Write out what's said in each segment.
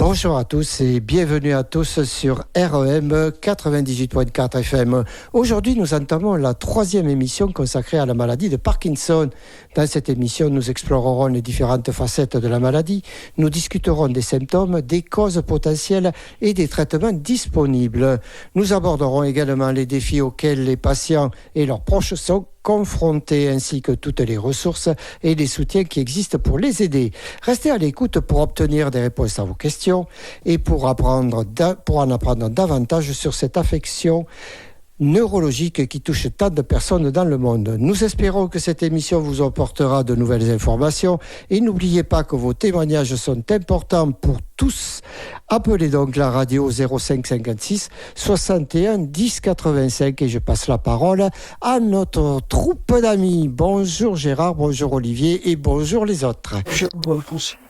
Bonjour à tous et bienvenue à tous sur REM 98.4 FM. Aujourd'hui, nous entamons la 3e émission consacrée à la maladie de Parkinson. Dans cette émission, nous explorerons les différentes facettes de la maladie. Nous discuterons des symptômes, des causes potentielles et des traitements disponibles. Nous aborderons également les défis auxquels les patients et leurs proches sont confrontés, ainsi que toutes les ressources et les soutiens qui existent pour les aider. Restez à l'écoute pour obtenir des réponses à vos questions et pour en apprendre davantage sur cette affection neurologique qui touche tant de personnes dans le monde. Nous espérons que cette émission vous apportera de nouvelles informations et n'oubliez pas que vos témoignages sont importants pour tous. Appelez donc la radio 05 56 61 10 85 et je passe la parole à notre troupe d'amis. Bonjour Gérard, bonjour Olivier et bonjour les autres.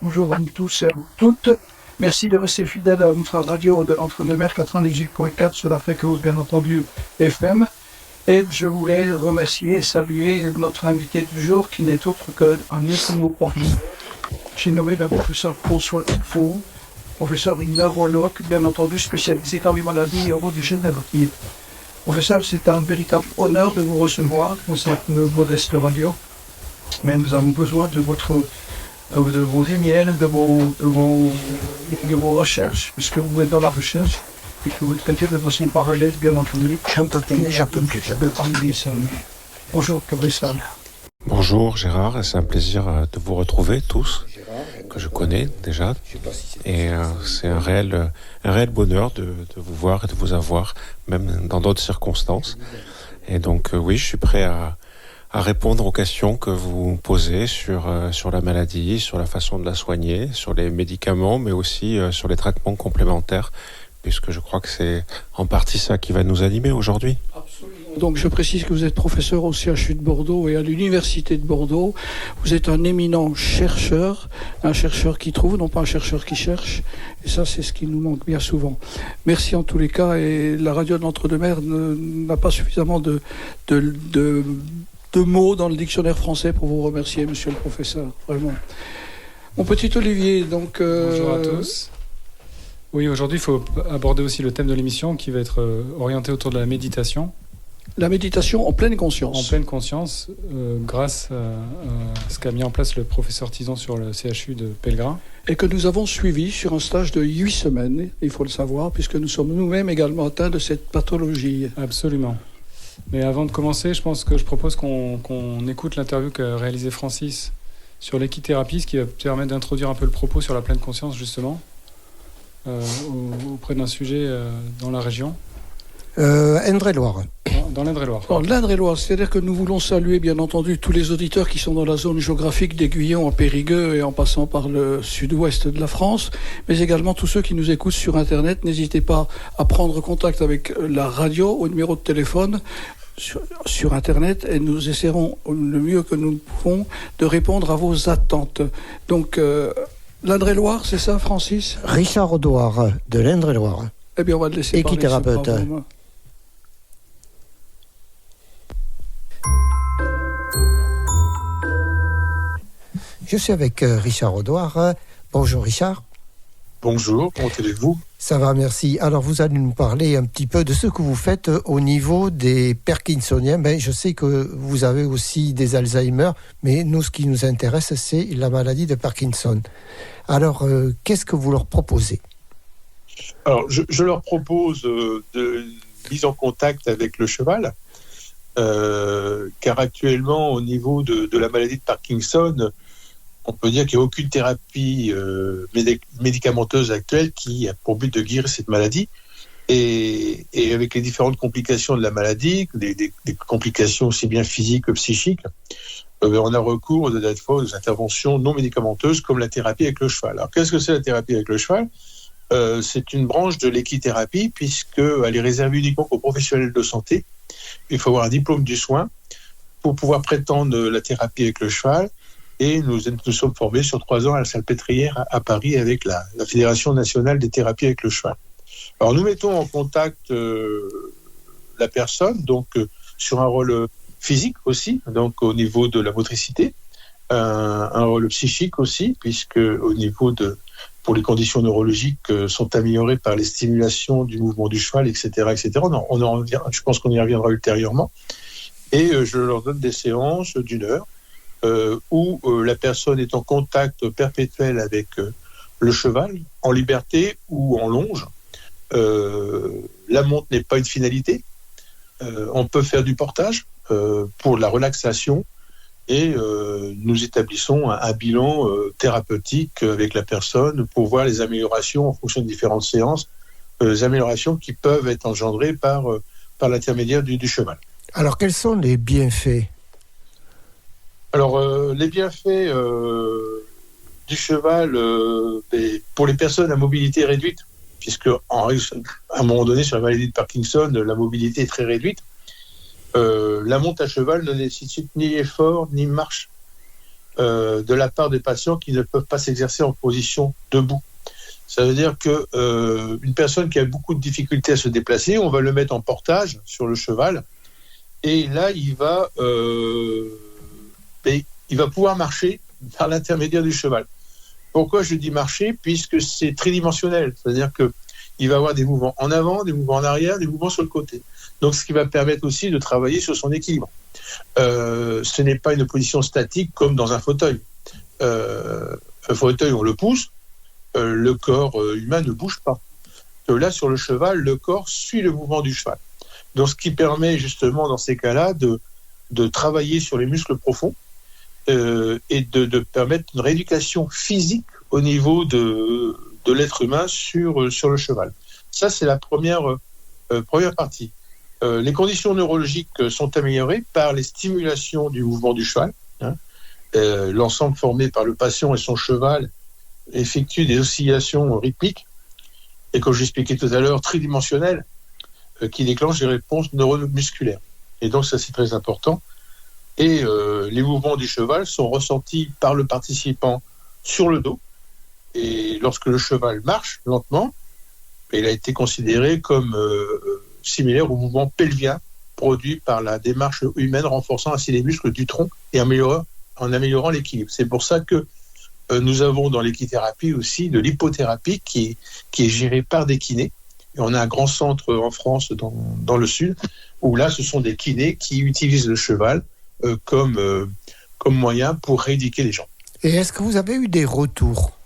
Bonjour à tous et à toutes. Merci de rester fidèle à notre radio entre deux mers 98.4 sur la fréquence bien entendu FM. Et je voulais remercier et saluer notre invité du jour qui n'est autre qu'un neuroportiste. J'ai nommé le professeur François Faux, professeur neurologue, bien entendu spécialisé dans les maladies neurodégénératives. Professeur, c'est un véritable honneur de vous recevoir dans cette modeste radio. Mais nous avons besoin de vos emails, de vos recherches, puisque vous êtes dans la recherche et que vous traitez de façon parallèle, bien entendu. Bonjour, professeur. Bonjour Gérard, c'est un plaisir de vous retrouver tous, que je connais déjà, et c'est un réel bonheur de vous voir et de vous avoir, même dans d'autres circonstances. Et donc oui, je suis prêt à répondre aux questions que vous posez sur la maladie, sur la façon de la soigner, sur les médicaments, mais aussi sur les traitements complémentaires, puisque je crois que c'est en partie ça qui va nous animer aujourd'hui. Absolument. Donc je précise que vous êtes professeur au CHU de Bordeaux et à l'Université de Bordeaux. Vous êtes un éminent chercheur, un chercheur qui trouve, non pas un chercheur qui cherche. Et ça, c'est ce qui nous manque bien souvent. Merci en tous les cas. Et la radio de l'Entre-deux-Mers n'a pas suffisamment de mots dans le dictionnaire français pour vous remercier, monsieur le professeur, vraiment. Mon petit Olivier, donc... Bonjour à tous. Oui, aujourd'hui, il faut aborder aussi le thème de l'émission qui va être orienté autour de la méditation. La méditation en pleine conscience. En pleine conscience, grâce à ce qu'a mis en place le professeur Tison sur le CHU de Pellegrin. Et que nous avons suivi sur un stage de 8 semaines, il faut le savoir, puisque nous sommes nous-mêmes également atteints de cette pathologie. Absolument. Mais avant de commencer, je propose qu'on écoute l'interview qu'a réalisée Francis sur l'équithérapie, ce qui va permettre d'introduire un peu le propos sur la pleine conscience, justement, auprès d'un sujet dans la région. Indre-et-Loire. Dans l'Indre-et-Loire. Alors, l'Indre-et-Loire, c'est-à-dire que nous voulons saluer, bien entendu, tous les auditeurs qui sont dans la zone géographique d'Aiguillon, en Périgueux et en passant par le sud-ouest de la France, mais également tous ceux qui nous écoutent sur Internet. N'hésitez pas à prendre contact avec la radio au numéro de téléphone sur Internet et nous essaierons le mieux que nous pouvons de répondre à vos attentes. Donc, l'Indre-et-Loire, c'est ça, Francis ? Richard Audouard, de l'Indre-et-Loire. Eh bien, on va le laisser parler. Équithérapeute. Je suis avec Richard Audouard. Bonjour Richard. Bonjour, comment allez-vous ? Ça va, merci. Alors vous allez nous parler un petit peu de ce que vous faites au niveau des Parkinsoniens. Ben, je sais que vous avez aussi des Alzheimer, mais nous, ce qui nous intéresse, c'est la maladie de Parkinson. Alors, qu'est-ce que vous leur proposez ? Alors, je leur propose de mise en contact avec le cheval, car actuellement, au niveau de la maladie de Parkinson, on peut dire qu'il n'y a aucune thérapie médicamenteuse actuelle qui a pour but de guérir cette maladie. Et avec les différentes complications de la maladie, des complications aussi bien physiques que psychiques, on a recours des fois aux interventions non médicamenteuses comme la thérapie avec le cheval. Alors, qu'est-ce que c'est la thérapie avec le cheval ? C'est une branche de l'équithérapie puisqu'elle est réservée uniquement aux professionnels de santé. Il faut avoir un diplôme du soin pour pouvoir prétendre la thérapie avec le cheval. Et nous sommes formés sur 3 ans à la Salpêtrière à Paris avec la Fédération nationale des thérapies avec le cheval. Alors nous mettons en contact la personne, donc sur un rôle physique aussi, donc au niveau de la motricité, un rôle psychique aussi, puisque au niveau de pour les conditions neurologiques sont améliorées par les stimulations du mouvement du cheval, etc. etc. Je pense qu'on y reviendra ultérieurement. Et je leur donne des séances d'1 heure où la personne est en contact perpétuel avec le cheval, en liberté ou en longe. La monte n'est pas une finalité. On peut faire du portage pour la relaxation et nous établissons un bilan thérapeutique avec la personne pour voir les améliorations en fonction de différentes séances, les améliorations qui peuvent être engendrées par l'intermédiaire du cheval. Alors, quels sont les bienfaits ? Alors, les bienfaits du cheval pour les personnes à mobilité réduite, puisque à un moment donné, sur la maladie de Parkinson, la mobilité est très réduite, la monte à cheval ne nécessite ni effort ni marche de la part des patients qui ne peuvent pas s'exercer en position debout. Ça veut dire que une personne qui a beaucoup de difficultés à se déplacer, on va le mettre en portage sur le cheval, et là il va pouvoir marcher par l'intermédiaire du cheval. Pourquoi je dis marcher ? Puisque c'est tridimensionnel, c'est-à-dire que il va avoir des mouvements en avant, des mouvements en arrière, des mouvements sur le côté. Donc, ce qui va permettre aussi de travailler sur son équilibre. Ce n'est pas une position statique comme dans un fauteuil. Un fauteuil, on le pousse, le corps humain ne bouge pas. Là, sur le cheval, le corps suit le mouvement du cheval. Donc, ce qui permet justement, dans ces cas-là, de travailler sur les muscles profonds et de permettre une rééducation physique au niveau de l'être humain sur le cheval. Ça, c'est la première partie. Les conditions neurologiques sont améliorées par les stimulations du mouvement du cheval. L'ensemble formé par le patient et son cheval effectue des oscillations rythmiques et, comme j'expliquais tout à l'heure, tridimensionnelles qui déclenchent des réponses neuromusculaires. Et donc, ça, c'est très important. Et les mouvements du cheval sont ressentis par le participant sur le dos. Et lorsque le cheval marche lentement, il a été considéré comme similaire au mouvement pelvien produit par la démarche humaine, renforçant ainsi les muscles du tronc et en améliorant l'équilibre. C'est pour ça que nous avons dans l'équithérapie aussi de l'hypothérapie qui est gérée par des kinés. Et on a un grand centre en France, dans le sud, où là, ce sont des kinés qui utilisent le cheval comme moyen pour rééduquer les gens. Et est-ce que vous avez eu des retours ?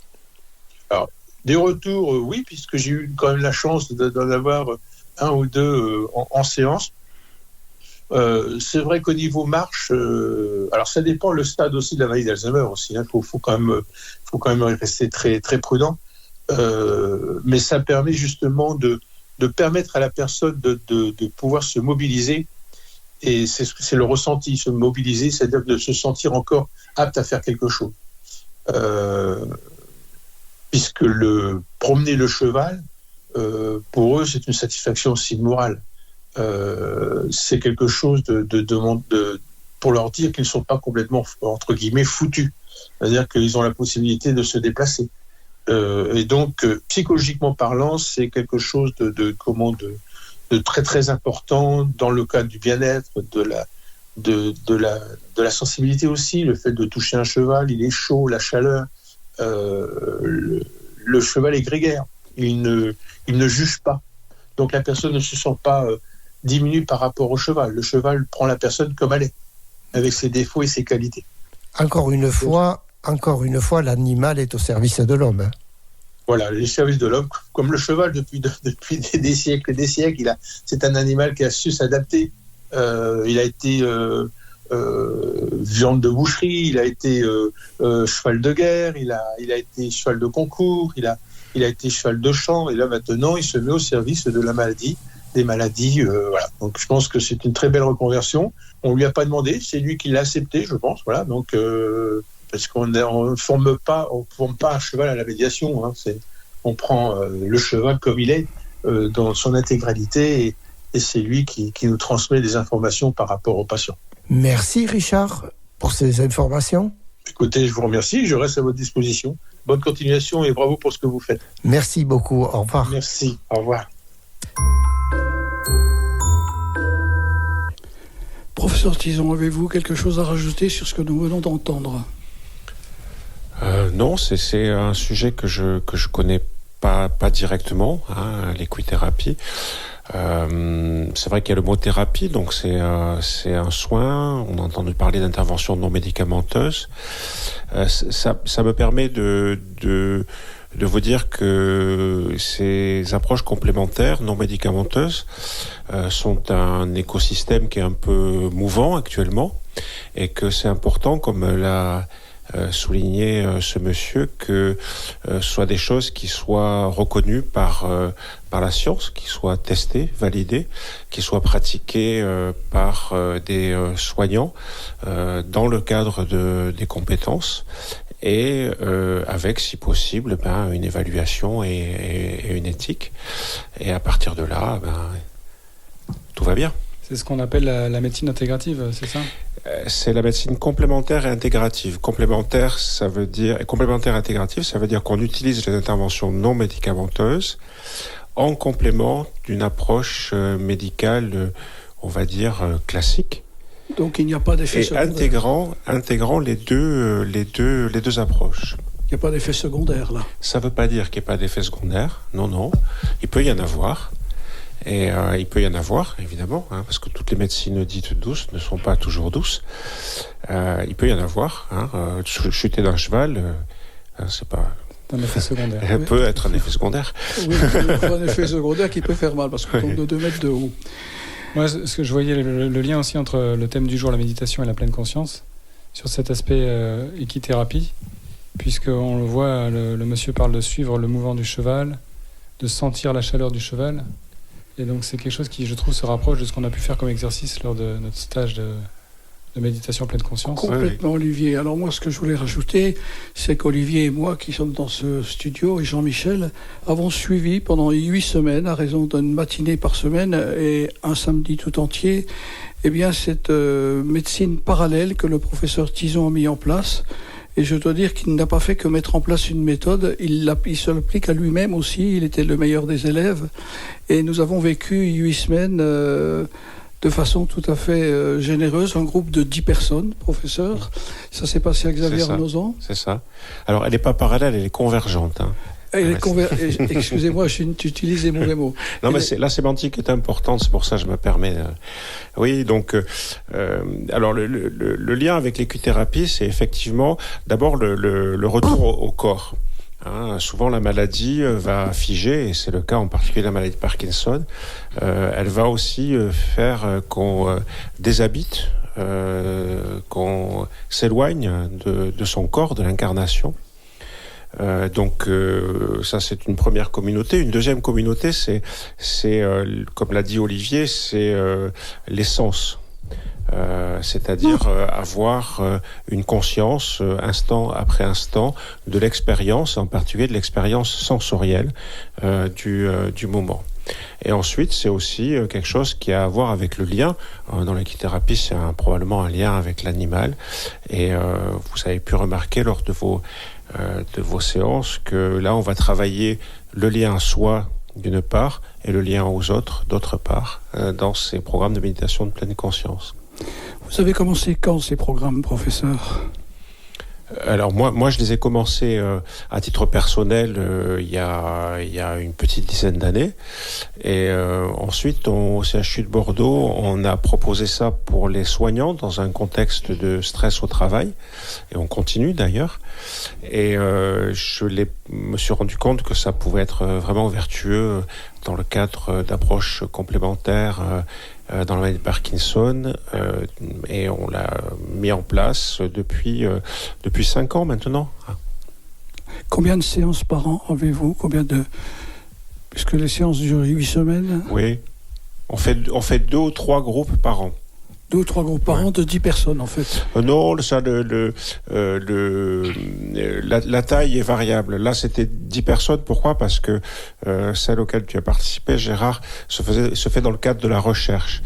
Alors, des retours, oui, puisque j'ai eu quand même la chance d'en avoir un ou deux en séance. C'est vrai qu'au niveau marche, alors ça dépend le stade aussi de la maladie d'Alzheimer aussi. Faut quand même rester très très prudent. Mais ça permet justement de permettre à la personne de pouvoir se mobiliser. Et c'est le ressenti, se mobiliser, c'est-à-dire de se sentir encore apte à faire quelque chose. Puisque promener le cheval, pour eux, c'est une satisfaction aussi morale. C'est quelque chose pour leur dire qu'ils ne sont pas complètement, entre guillemets, foutus. C'est-à-dire qu'ils ont la possibilité de se déplacer. Et donc, psychologiquement parlant, c'est quelque chose de très très important dans le cadre du bien-être, de la sensibilité aussi, le fait de toucher un cheval, il est chaud, la chaleur. Le cheval est grégaire, il ne juge pas. Donc la personne ne se sent pas diminue par rapport au cheval. Le cheval prend la personne comme elle est, avec ses défauts et ses qualités. Encore une fois, l'animal est au service de l'homme. Voilà, les services de l'homme, comme le cheval depuis des siècles et des siècles, c'est un animal qui a su s'adapter. Il a été viande de boucherie, il a été cheval de guerre, il a été cheval de concours, il a été cheval de champ, et là maintenant il se met au service de la maladie, des maladies. Voilà. Donc je pense que c'est une très belle reconversion. On lui a pas demandé, c'est lui qui l'a accepté, je pense. Voilà. Donc parce qu'on ne forme pas un cheval à la médiation. On prend le cheval comme il est, dans son intégralité, et c'est lui qui nous transmet des informations par rapport au patient. Merci Richard pour ces informations. Écoutez, je vous remercie, je reste à votre disposition. Bonne continuation et bravo pour ce que vous faites. Merci beaucoup, au revoir. Merci, au revoir. Professeur Tison, avez-vous quelque chose à rajouter sur ce que nous venons d'entendre ? Non, c'est un sujet que je connais pas directement, l'équithérapie. C'est vrai qu'il y a le mot thérapie, donc c'est un soin. On a entendu parler d'intervention non médicamenteuse. Ça me permet de vous dire que ces approches complémentaires non médicamenteuses sont un écosystème qui est un peu mouvant actuellement, et que c'est important, comme l'a souligné ce monsieur, que ce soit des choses qui soient reconnues par la science, qui soient testées, validées, qui soient pratiquées par des soignants dans le cadre des compétences, et avec, si possible, une évaluation et une éthique. Et à partir de là, tout va bien. C'est ce qu'on appelle la médecine intégrative, c'est ça ? C'est la médecine complémentaire et intégrative. Complémentaire et intégrative, ça veut dire qu'on utilise les interventions non médicamenteuses en complément d'une approche médicale, on va dire, classique. Donc il n'y a pas d'effet secondaire. Intégrant les deux approches. Il n'y a pas d'effet secondaire là. Ça ne veut pas dire qu'il n'y ait pas d'effet secondaire. Non. Il peut y en avoir. Et il peut y en avoir, évidemment, parce que toutes les médecines dites douces ne sont pas toujours douces. Il peut y en avoir. Chuter d'un cheval, c'est pas... Un effet secondaire. Ça peut être un effet secondaire. Oui, un effet secondaire qui peut faire mal, parce qu'on tombe de 2 mètres de haut. Moi, ce que je voyais, le lien aussi entre le thème du jour, la méditation, et la pleine conscience, sur cet aspect équithérapie, puisqu'on le voit, le monsieur parle de suivre le mouvement du cheval, de sentir la chaleur du cheval. Et donc c'est quelque chose qui, je trouve, se rapproche de ce qu'on a pu faire comme exercice lors de notre stage de méditation pleine conscience. Complètement, Olivier. Alors moi, ce que je voulais rajouter, c'est qu'Olivier et moi, qui sommes dans ce studio, et Jean-Michel, avons suivi pendant 8 semaines, à raison d'une matinée par semaine et un samedi tout entier, cette médecine parallèle que le professeur Tison a mis en place. Et je dois dire qu'il n'a pas fait que mettre en place une méthode, il se l'applique à lui-même aussi, il était le meilleur des élèves. Et nous avons vécu 8 semaines de façon tout à fait généreuse, un groupe de 10 personnes, professeurs. Ça s'est passé à Xavier-Arnozan. C'est ça. Alors elle n'est pas parallèle, elle est convergente. Excusez-moi, j'utilise les mauvais mots. Non, mais la sémantique est importante, c'est pour ça que je me permets. Oui, donc, alors le lien avec l'équithérapie, c'est effectivement d'abord le retour au corps. Souvent, la maladie va figer, et c'est le cas en particulier de la maladie de Parkinson. Elle va aussi faire qu'on déshabite, qu'on s'éloigne de son corps, de l'incarnation. Donc ça, c'est une première communauté. Une deuxième communauté, c'est comme l'a dit Olivier, c'est l'essence. C'est-à-dire avoir une conscience instant après instant de l'expérience, en particulier de l'expérience sensorielle du moment. Et ensuite, c'est aussi quelque chose qui a à voir avec le lien. Dans l'équithérapie, c'est probablement un lien avec l'animal. Et vous avez pu remarquer lors de vos séances que là, on va travailler le lien à soi d'une part et le lien aux autres d'autre part dans ces programmes de méditation de pleine conscience. Vous avez commencé quand ces programmes, professeur ? Alors moi je les ai commencés à titre personnel il y a une petite dizaine d'années, et ensuite au CHU de Bordeaux on a proposé ça pour les soignants dans un contexte de stress au travail, et on continue d'ailleurs, et je me suis rendu compte que ça pouvait être vraiment vertueux dans le cadre d'approches complémentaires dans la maladie de Parkinson, et on l'a mis en place depuis 5 ans maintenant. Combien de séances par an avez-vous ? Puisque les séances durent 8 semaines ? Oui, on fait 2 ou 3 groupes par an. 2 ou 3 groupes par an de 10 personnes, en fait. Non, ça, la taille est variable. Là, c'était 10 personnes. Pourquoi ? Parce que celle auquel tu as participé, Gérard, se fait dans le cadre de la recherche.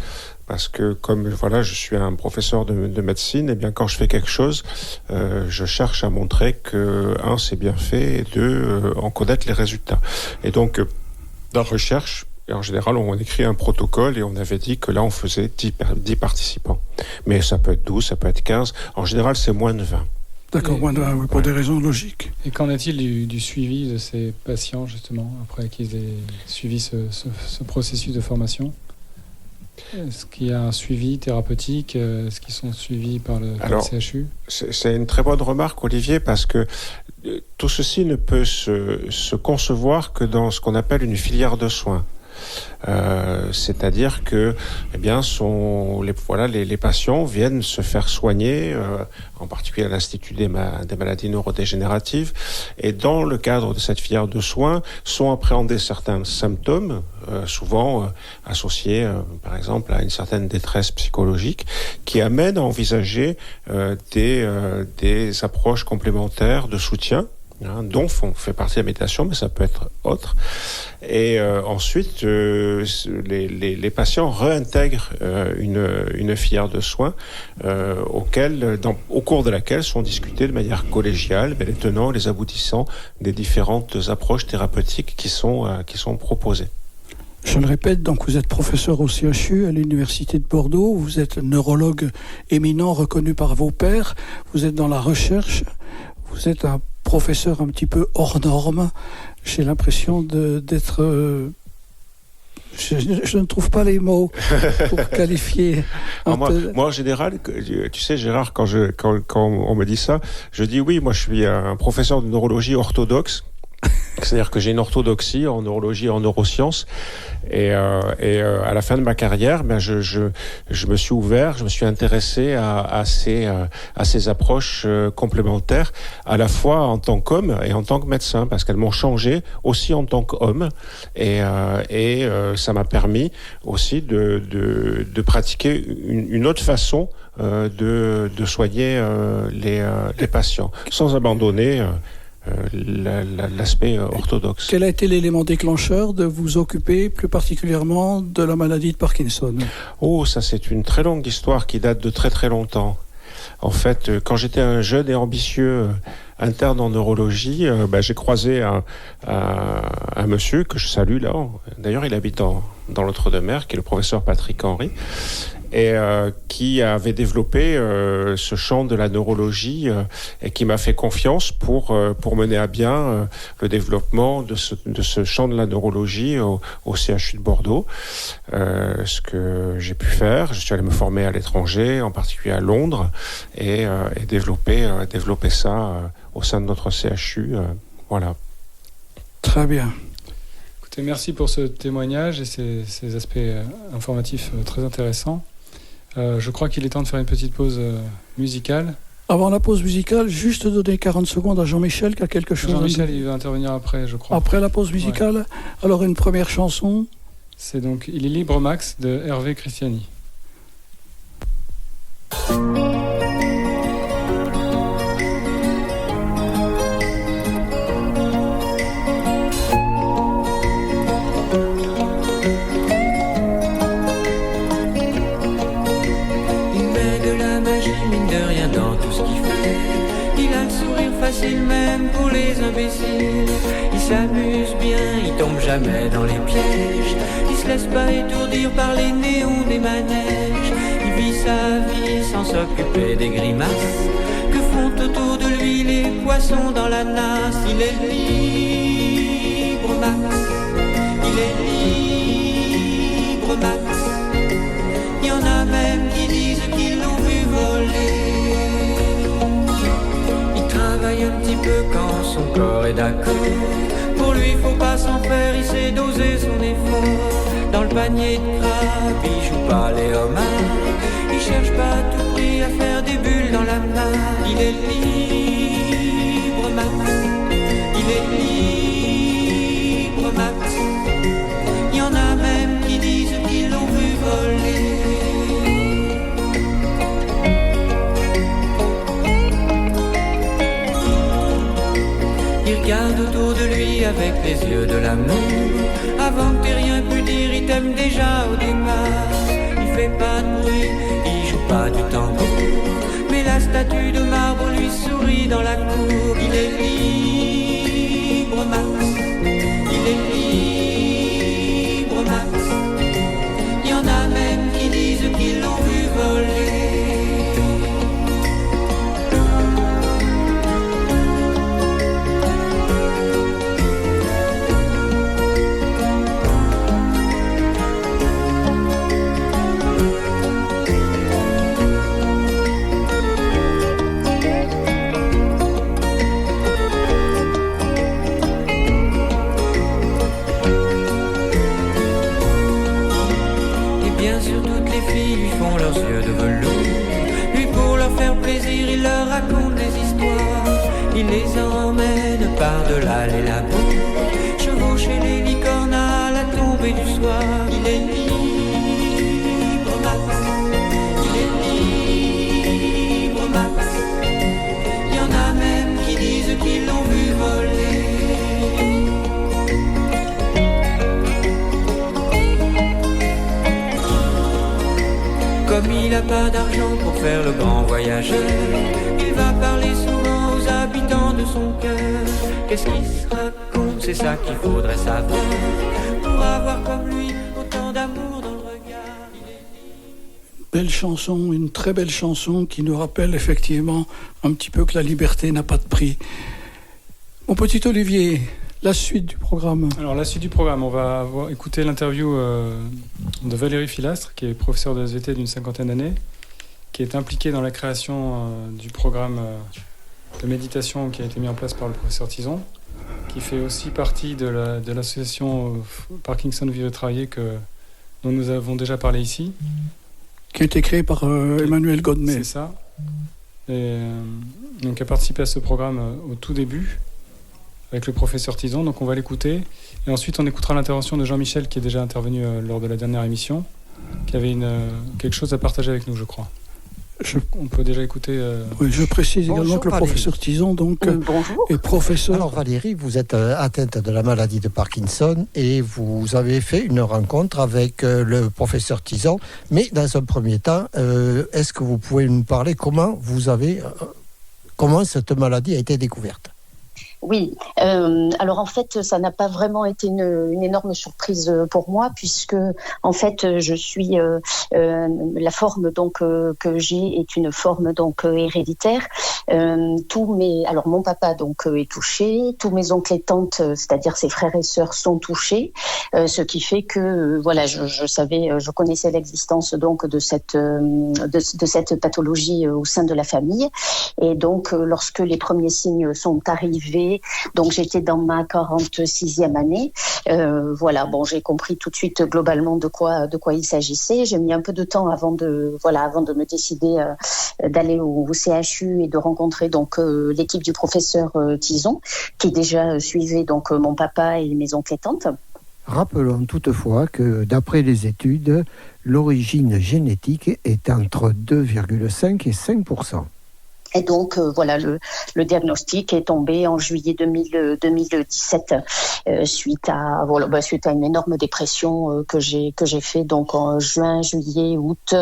Parce que comme je suis un professeur de médecine, et bien quand je fais quelque chose, je cherche à montrer que 1, c'est bien fait, et 2, en connaître les résultats. Et donc, dans la recherche, et en général, on écrit un protocole, et on avait dit que là, on faisait 10 participants. Mais ça peut être 12, ça peut être 15. En général, c'est moins de 20. D'accord, pour des raisons logiques. Et qu'en est-il du suivi de ces patients, justement, après qu'ils aient suivi ce processus de formation ? Est-ce qu'il y a un suivi thérapeutique ? Est-ce qu'ils sont suivis par le CHU ? C'est une très bonne remarque, Olivier, parce que tout ceci ne peut se concevoir que dans ce qu'on appelle une filière de soins. C'est-à-dire que les patients viennent se faire soigner, en particulier à l'Institut des maladies neurodégénératives, et dans le cadre de cette filière de soins sont appréhendés certains symptômes, souvent associés par exemple à une certaine détresse psychologique, qui amènent à envisager des approches complémentaires de soutien, dont fait partie la méditation, mais ça peut être autre. Et ensuite, les patients réintègrent une filière de soins au cours de laquelle sont discutés de manière collégiale les tenants et les aboutissants des différentes approches thérapeutiques qui sont proposées. Je le répète, donc vous êtes professeur au CHU à l'Université de Bordeaux, vous êtes neurologue éminent reconnu par vos pairs, vous êtes dans la recherche, vous êtes un professeur un petit peu hors norme. J'ai l'impression d'être... Je ne trouve pas les mots pour qualifier. Moi, en général, tu sais, Gérard, quand on me dit ça, je dis oui, moi je suis un professeur de neurologie orthodoxe. C'est-à-dire que j'ai une orthodoxie en neurologie et en neurosciences. Et à la fin de ma carrière, je me suis ouvert, je me suis intéressé à ces approches complémentaires, à la fois en tant qu'homme et en tant que médecin, parce qu'elles m'ont changé aussi en tant qu'homme. Et ça m'a permis aussi de pratiquer une autre façon de soigner les patients, sans abandonner l'aspect orthodoxe. Quel a été l'élément déclencheur de vous occuper plus particulièrement de la maladie de Parkinson ? Oh, ça c'est une très longue histoire qui date de très très longtemps. En fait, quand j'étais un jeune et ambitieux interne en neurologie, j'ai croisé un monsieur que je salue là. D'ailleurs, il habite dans l'Outre-de-Mer, qui est le professeur Patrick Henry, et qui avait développé ce champ de la neurologie et qui m'a fait confiance pour mener à bien le développement de ce champ de la neurologie au CHU de Bordeaux. Ce que j'ai pu faire, je suis allé me former à l'étranger, en particulier à Londres, et développer ça au sein de notre CHU. Voilà. Très bien. Écoutez, merci pour ce témoignage et ces aspects informatifs très intéressants. Je crois qu'il est temps de faire une petite pause musicale. Avant la pause musicale, juste donner 40 secondes à Jean-Michel qui a quelque chose. Jean-Michel, il va intervenir après, je crois. Après la pause musicale, ouais. Alors une première chanson. C'est donc Il est libre Max de Hervé Christiani. Facile même pour les imbéciles. Il s'amuse bien, il tombe jamais dans les pièges. Il se laisse pas étourdir par les néons des manèges. Il vit sa vie sans s'occuper des grimaces que font autour de lui les poissons dans la nasse. Il est libre Max, il est libre Max. Il y en a même qui disent qu'ils l'ont vu voler. Un petit peu quand son corps est d'accord. Pour lui faut pas s'en faire, il sait doser son effort. Dans le panier de crabe, il joue pas les homards. Il cherche pas à tout prix à faire des bulles dans la mare. Il est libre Max, il est libre Max. Il y en a même qui disent qu'ils l'ont vu voler. Il regarde autour de lui avec les yeux de l'amour. Avant que t'aies rien pu dire, il t'aime déjà au départ. Il fait pas de bruit, il joue pas du tambour. Mais la statue de marbre lui sourit dans la cour. Il est libre Max, il est libre Max. Il y en a même qui disent qu'ils l'ont vu voler. il a pas d'argent pour faire le grand voyageur. Il va parler souvent aux habitants de son cœur. Qu'est-ce qu'il se raconte, c'est ça qu'il faudrait savoir, pour avoir comme lui autant d'amour dans le regard. Belle chanson, une très belle chanson qui nous rappelle effectivement un petit peu que la liberté n'a pas de prix. Mon petit Olivier, la suite du programme. Alors la suite du programme, on va écouter l'interview de Valérie Filastre, qui est professeure de SVT d'une 50aine d'années, qui est impliquée dans la création du programme de méditation qui a été mis en place par le professeur Tison, qui fait aussi partie de l'association Parkinson Vivre et Travailler dont nous avons déjà parlé ici. Qui a été créé par Emmanuel Godmet. C'est ça. Et donc a participé à ce programme au tout début avec le professeur Tison, donc on va l'écouter. Et ensuite on écoutera l'intervention de Jean-Michel qui est déjà intervenu lors de la dernière émission, qui avait quelque chose à partager avec nous, je crois. On peut déjà écouter... Oui, je précise également Bonjour, que le Valérie. professeur Tison est professeur. Alors Valérie, vous êtes atteinte de la maladie de Parkinson et vous avez fait une rencontre avec le professeur Tison. Mais dans un premier temps, est-ce que vous pouvez nous parler comment cette maladie a été découverte ? Oui, alors en fait, ça n'a pas vraiment été une énorme surprise pour moi, puisque en fait, je suis la forme donc que j'ai est une forme donc héréditaire. Alors mon papa donc est touché, tous mes oncles et tantes, c'est-à-dire ses frères et sœurs, sont touchés, ce qui fait que voilà, je connaissais l'existence donc de cette pathologie au sein de la famille, et donc lorsque les premiers signes sont arrivés. Donc j'étais dans ma 46e année. Voilà, bon, j'ai compris tout de suite globalement de quoi il s'agissait. J'ai mis un peu de temps avant de me décider d'aller au CHU et de rencontrer donc l'équipe du professeur Tison, qui déjà suivait donc mon papa et mes oncles et tantes. Rappelons toutefois que d'après les études, l'origine génétique est entre 2,5 et 5%. Et donc voilà, le diagnostic est tombé en juillet 2017 suite à une énorme dépression que j'ai fait donc en juin, juillet, août.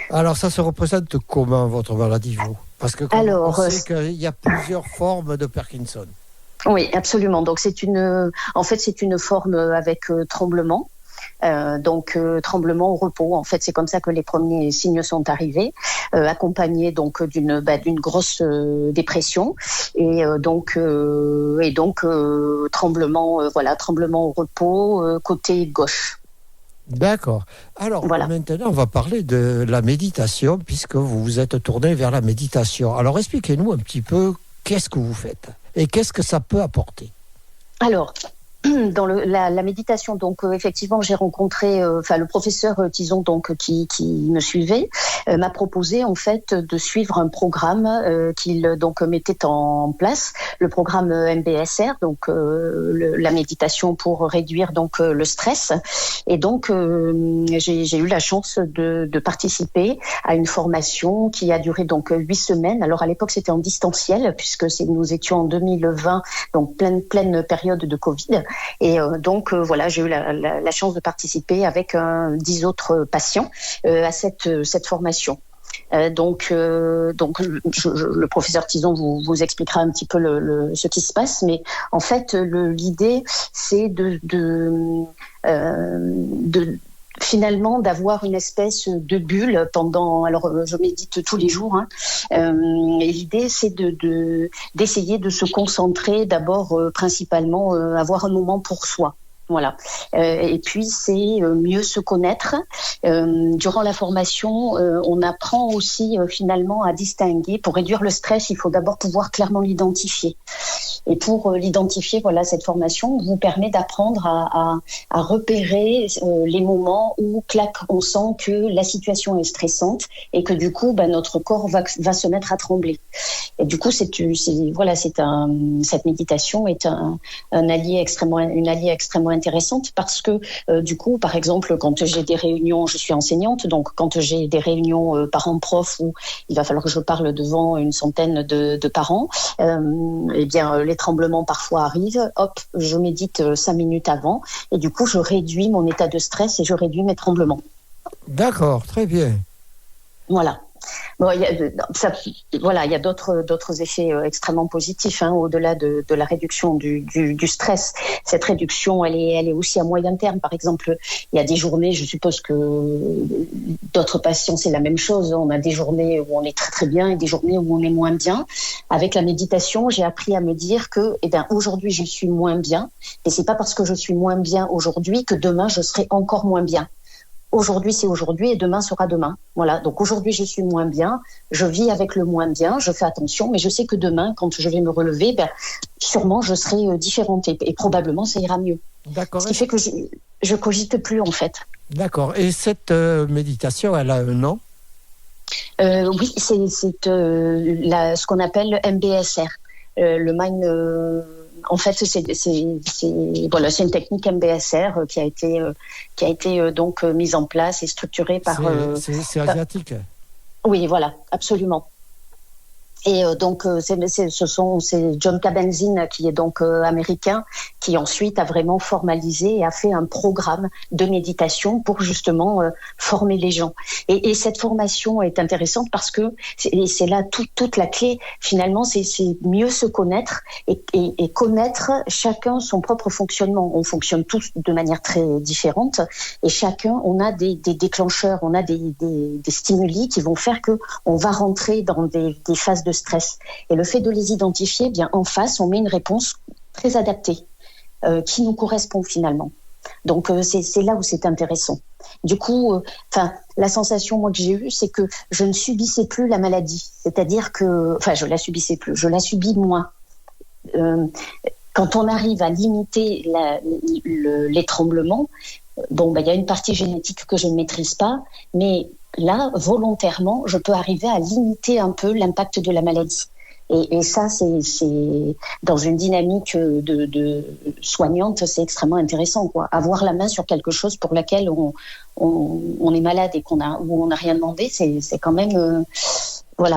Alors ça se représente comment votre maladie, vous ? Parce que on sait qu'il y a plusieurs formes de Parkinson. Oui, absolument. Donc c'est une forme avec tremblement. Tremblement au repos. En fait, c'est comme ça que les premiers signes sont arrivés, accompagnés donc d'une grosse dépression et tremblement au repos côté gauche. D'accord. Alors voilà. Maintenant, on va parler de la méditation puisque vous vous êtes tourné vers la méditation. Alors expliquez-nous un petit peu qu'est-ce que vous faites et qu'est-ce que ça peut apporter. Alors, dans la méditation, donc effectivement, j'ai rencontré, le professeur Tison donc qui me suivait, m'a proposé en fait de suivre un programme qu'il donc mettait en place, le programme MBSR, donc la méditation pour réduire donc le stress. Et donc j'ai eu la chance de participer à une formation qui a duré donc 8 semaines. Alors à l'époque c'était en distanciel puisque nous étions en 2020, donc pleine période de Covid. Et voilà, j'ai eu la chance de participer avec 10 autres patients à cette formation. Le professeur Tison vous expliquera un petit peu ce qui se passe, mais en fait l'idée c'est finalement d'avoir une espèce de bulle je médite tous les jours, et l'idée c'est d'essayer de se concentrer d'abord principalement avoir un moment pour soi. Voilà. Et puis c'est mieux se connaître. Durant la formation, on apprend aussi finalement à distinguer. Pour réduire le stress, il faut d'abord pouvoir clairement l'identifier. Et pour l'identifier, voilà, cette formation vous permet d'apprendre à repérer les moments où, on sent que la situation est stressante et que du coup, notre corps va se mettre à trembler. Et du coup, cette méditation est une alliée extrêmement intéressante parce que du coup, par exemple, quand j'ai des réunions, je suis enseignante, donc quand j'ai des réunions parents-prof où il va falloir que je parle devant une centaine de parents, les tremblements parfois arrivent, hop, je médite 5 minutes avant et du coup je réduis mon état de stress et je réduis mes tremblements. D'accord, très bien. Voilà. Bon, il y a d'autres effets extrêmement positifs, au-delà de la réduction du stress. Cette réduction, elle est aussi à moyen terme. Par exemple, il y a des journées, je suppose que d'autres patients, c'est la même chose. On a des journées où on est très très bien et des journées où on est moins bien. Avec la méditation, j'ai appris à me dire que, aujourd'hui, je suis moins bien. Et c'est pas parce que je suis moins bien aujourd'hui que demain, je serai encore moins bien. Aujourd'hui, c'est aujourd'hui et demain sera demain. Voilà. Donc aujourd'hui, je suis moins bien. Je vis avec le moins bien. Je fais attention, mais je sais que demain, quand je vais me relever, sûrement, je serai différente et probablement, ça ira mieux. D'accord. Ce qui fait que je cogite plus, en fait. D'accord. Et cette méditation, elle a un nom ? Oui, c'est ce qu'on appelle le MBSR. Le Mind... En fait, c'est une technique MBSR qui a été donc mise en place et structurée par. C'est asiatique. Oui, voilà, absolument. Et donc, c'est John Kabat-Zinn, qui est donc américain, qui ensuite a vraiment formalisé et a fait un programme de méditation pour justement former les gens. Et cette formation est intéressante parce que c'est là toute la clé. Finalement, c'est mieux se connaître et connaître chacun son propre fonctionnement. On fonctionne tous de manière très différente et chacun, on a des déclencheurs, on a des stimuli qui vont faire que on va rentrer dans des phases de stress. Et le fait de les identifier, bien en face, on met une réponse très adaptée qui nous correspond finalement. Donc c'est là où c'est intéressant. Du coup, la sensation moi que j'ai eue, c'est que je ne subissais plus la maladie. C'est-à-dire que, je la subissais plus, je la subis moins. Quand on arrive à limiter les tremblements, il y a une partie génétique que je ne maîtrise pas, mais là, volontairement, je peux arriver à limiter un peu l'impact de la maladie. Et ça, c'est dans une dynamique de soignante, c'est extrêmement intéressant, quoi. Avoir la main sur quelque chose pour laquelle on est malade et où on n'a rien demandé, c'est quand même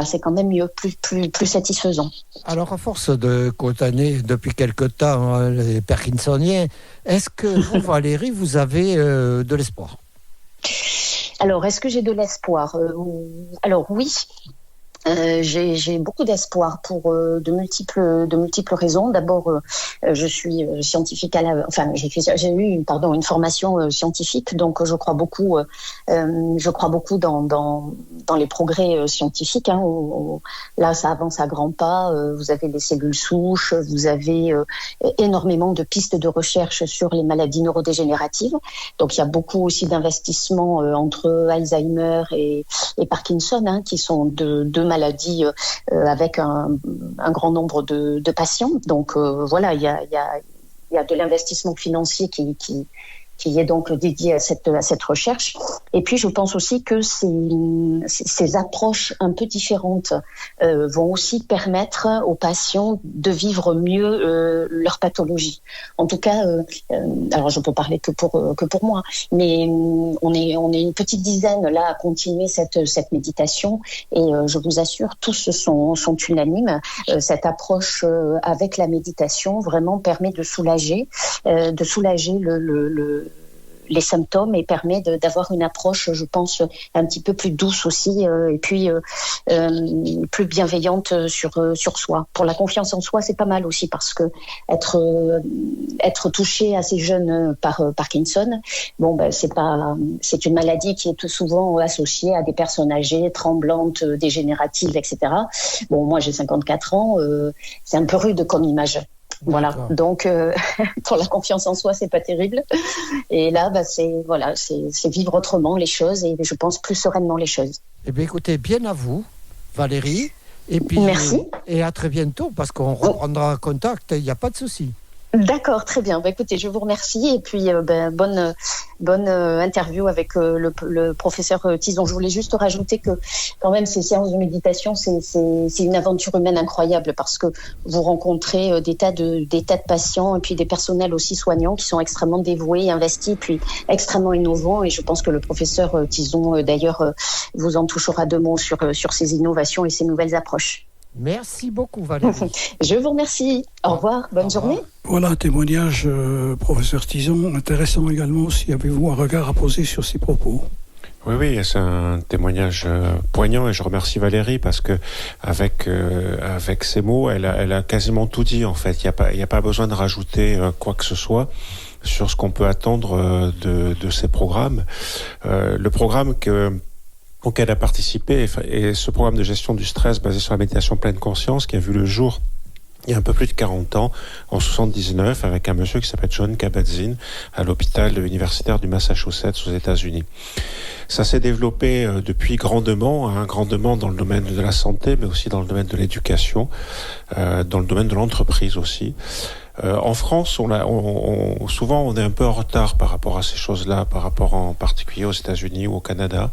c'est quand même mieux, plus satisfaisant. Alors, à force de côtoyer depuis quelque temps les Parkinsoniens, est-ce que vous, Valérie, vous avez de l'espoir ? Alors, est-ce que j'ai de l'espoir ? Alors, oui. J'ai beaucoup d'espoir pour de multiples raisons. D'abord, je suis scientifique j'ai eu une formation scientifique, donc je crois beaucoup dans les progrès scientifiques. Là, ça avance à grands pas. Vous avez les cellules souches, vous avez énormément de pistes de recherche sur les maladies neurodégénératives. Donc, il y a beaucoup aussi d'investissements entre Alzheimer et Parkinson, qui sont deux maladies avec un grand nombre de patients. Donc il y a de l'investissement financier qui est donc dédié à cette recherche. Et puis, je pense aussi que ces approches un peu différentes vont aussi permettre aux patients de vivre mieux leur pathologie. En tout cas, alors je peux parler que pour moi, mais on est une petite dizaine là à continuer cette méditation et je vous assure, tous sont unanimes. Cette approche avec la méditation vraiment permet de soulager les symptômes et permet d'avoir une approche, je pense, un petit peu plus douce aussi et puis plus bienveillante sur soi. Pour la confiance en soi, c'est pas mal aussi parce que être touché assez jeune par Parkinson, c'est une maladie qui est tout souvent associée à des personnes âgées, tremblantes, dégénératives, etc. Bon, moi j'ai 54 ans, c'est un peu rude comme image. Voilà, donc pour la confiance en soi, c'est pas terrible. Et là, c'est vivre autrement les choses et je pense plus sereinement les choses. Eh bien, écoutez, bien à vous, Valérie. Et puis, merci. Et à très bientôt parce qu'on reprendra contact, il n'y a pas de souci. D'accord, très bien. Écoutez, je vous remercie et puis bonne interview avec le professeur Tison. Je voulais juste rajouter que quand même ces séances de méditation, c'est une aventure humaine incroyable parce que vous rencontrez des tas de patients et puis des personnels aussi soignants qui sont extrêmement dévoués, investis, puis extrêmement innovants. Et je pense que le professeur Tison, d'ailleurs, vous en touchera deux mots sur ces innovations et ces nouvelles approches. Merci beaucoup, Valérie. Je vous remercie. Au revoir. Bonne journée. Voilà un témoignage, professeur Tison, intéressant également. Si avez-vous un regard à poser sur ces propos ? Oui, c'est un témoignage poignant et je remercie Valérie parce que avec ces mots, elle a quasiment tout dit en fait. Il y a pas besoin de rajouter quoi que ce soit sur ce qu'on peut attendre de ces programmes. Le programme auquel elle a participé est ce programme de gestion du stress basé sur la méditation pleine conscience qui a vu le jour il y a un peu plus de 40 ans, en 79, avec un monsieur qui s'appelle John Kabat-Zinn à l'hôpital universitaire du Massachusetts aux États-Unis. Ça s'est développé depuis grandement dans le domaine de la santé, mais aussi dans le domaine de l'éducation, dans le domaine de l'entreprise aussi. En France, souvent on est un peu en retard par rapport à ces choses-là, par rapport en particulier aux États-Unis ou au Canada,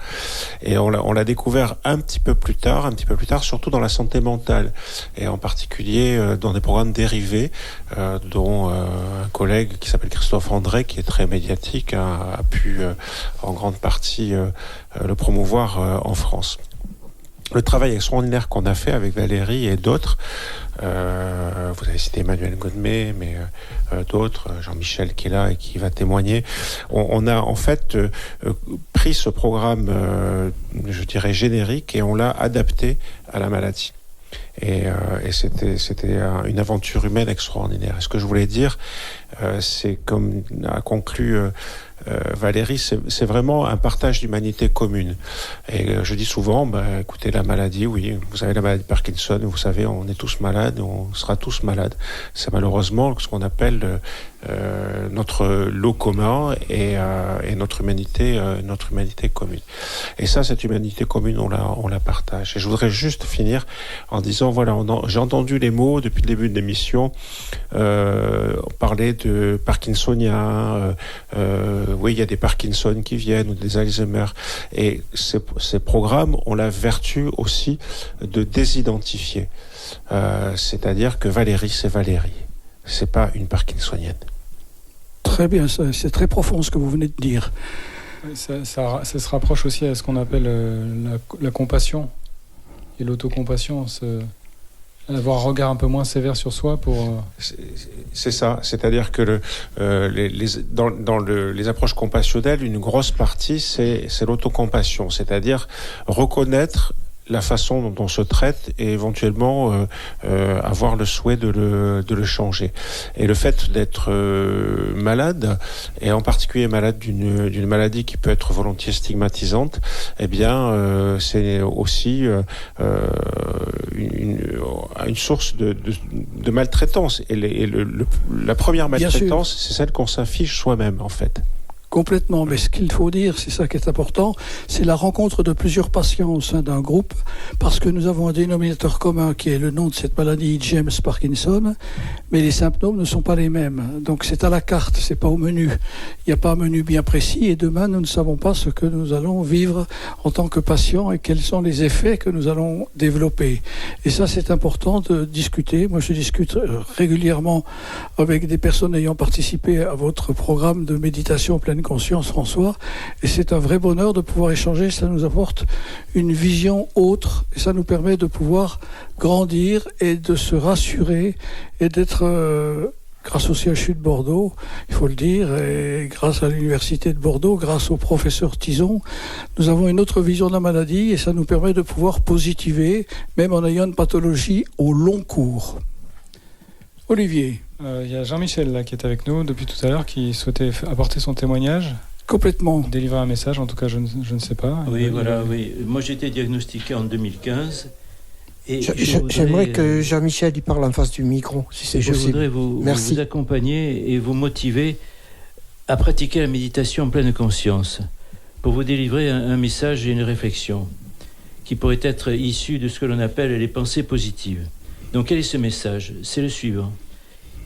et on l'a découvert un petit peu plus tard, surtout dans la santé mentale, et en particulier dans des programmes dérivés, dont un collègue qui s'appelle Christophe André, qui est très médiatique, a pu en grande partie le promouvoir en France. Le travail extraordinaire qu'on a fait avec Valérie et d'autres, vous avez cité Emmanuel Godmet, mais d'autres, Jean-Michel qui est là et qui va témoigner, on a en fait pris ce programme, je dirais générique, et on l'a adapté à la maladie. Et c'était une aventure humaine extraordinaire. Et ce que je voulais dire, c'est comme a conclu Valérie, c'est vraiment un partage d'humanité commune. Et je dis souvent, écoutez, la maladie, oui, vous avez la maladie de Parkinson, vous savez, on est tous malades, on sera tous malades. C'est malheureusement ce qu'on appelle notre lot commun et notre humanité commune. Et ça, cette humanité commune, on la partage. Et je voudrais juste finir en disant, voilà, j'ai entendu les mots depuis le début de l'émission, parler de Parkinsoniens, oui, il y a des Parkinson qui viennent ou des Alzheimer. Et ces programmes ont la vertu aussi de désidentifier. C'est-à-dire que Valérie, c'est Valérie. C'est pas une Parkinsonienne. Très bien, c'est très profond ce que vous venez de dire. Ça se rapproche aussi à ce qu'on appelle la compassion et l'autocompassion. Avoir un regard un peu moins sévère sur soi pour... C'est ça, c'est-à-dire que dans les approches compassionnelles, une grosse partie, c'est l'autocompassion, c'est-à-dire reconnaître la façon dont on se traite et éventuellement avoir le souhait de le changer. Et le fait d'être malade, et en particulier malade d'une maladie qui peut être volontiers stigmatisante, eh bien c'est aussi une source de maltraitance. Et la première maltraitance, c'est celle qu'on s'affiche soi-même, en fait. Complètement, mais ce qu'il faut dire, c'est ça qui est important, c'est la rencontre de plusieurs patients au sein d'un groupe, parce que nous avons un dénominateur commun qui est le nom de cette maladie, James Parkinson, mais les symptômes ne sont pas les mêmes. Donc c'est à la carte, c'est pas au menu. Il n'y a pas un menu bien précis, et demain nous ne savons pas ce que nous allons vivre en tant que patients et quels sont les effets que nous allons développer. Et ça, c'est important de discuter. Moi, je discute régulièrement avec des personnes ayant participé à votre programme de méditation pleine conscience, François, et c'est un vrai bonheur de pouvoir échanger. Ça nous apporte une vision autre et ça nous permet de pouvoir grandir et de se rassurer et d'être grâce au CHU de Bordeaux, il faut le dire, et grâce à l'Université de Bordeaux, grâce au professeur Tison, nous avons une autre vision de la maladie et ça nous permet de pouvoir positiver, même en ayant une pathologie au long cours. Olivier. Il y a Jean-Michel là, qui est avec nous depuis tout à l'heure, qui souhaitait apporter son témoignage. Complètement. Délivrer un message, en tout cas, je ne sais pas. Oui, oui. Moi, j'ai été diagnostiqué en 2015. Et j'aimerais que Jean-Michel y parle en face du micro, si c'est possible. Je voudrais vous accompagner et vous motiver à pratiquer la méditation en pleine conscience pour vous délivrer un message et une réflexion qui pourrait être issu de ce que l'on appelle les pensées positives. Donc, quel est ce message ? C'est le suivant.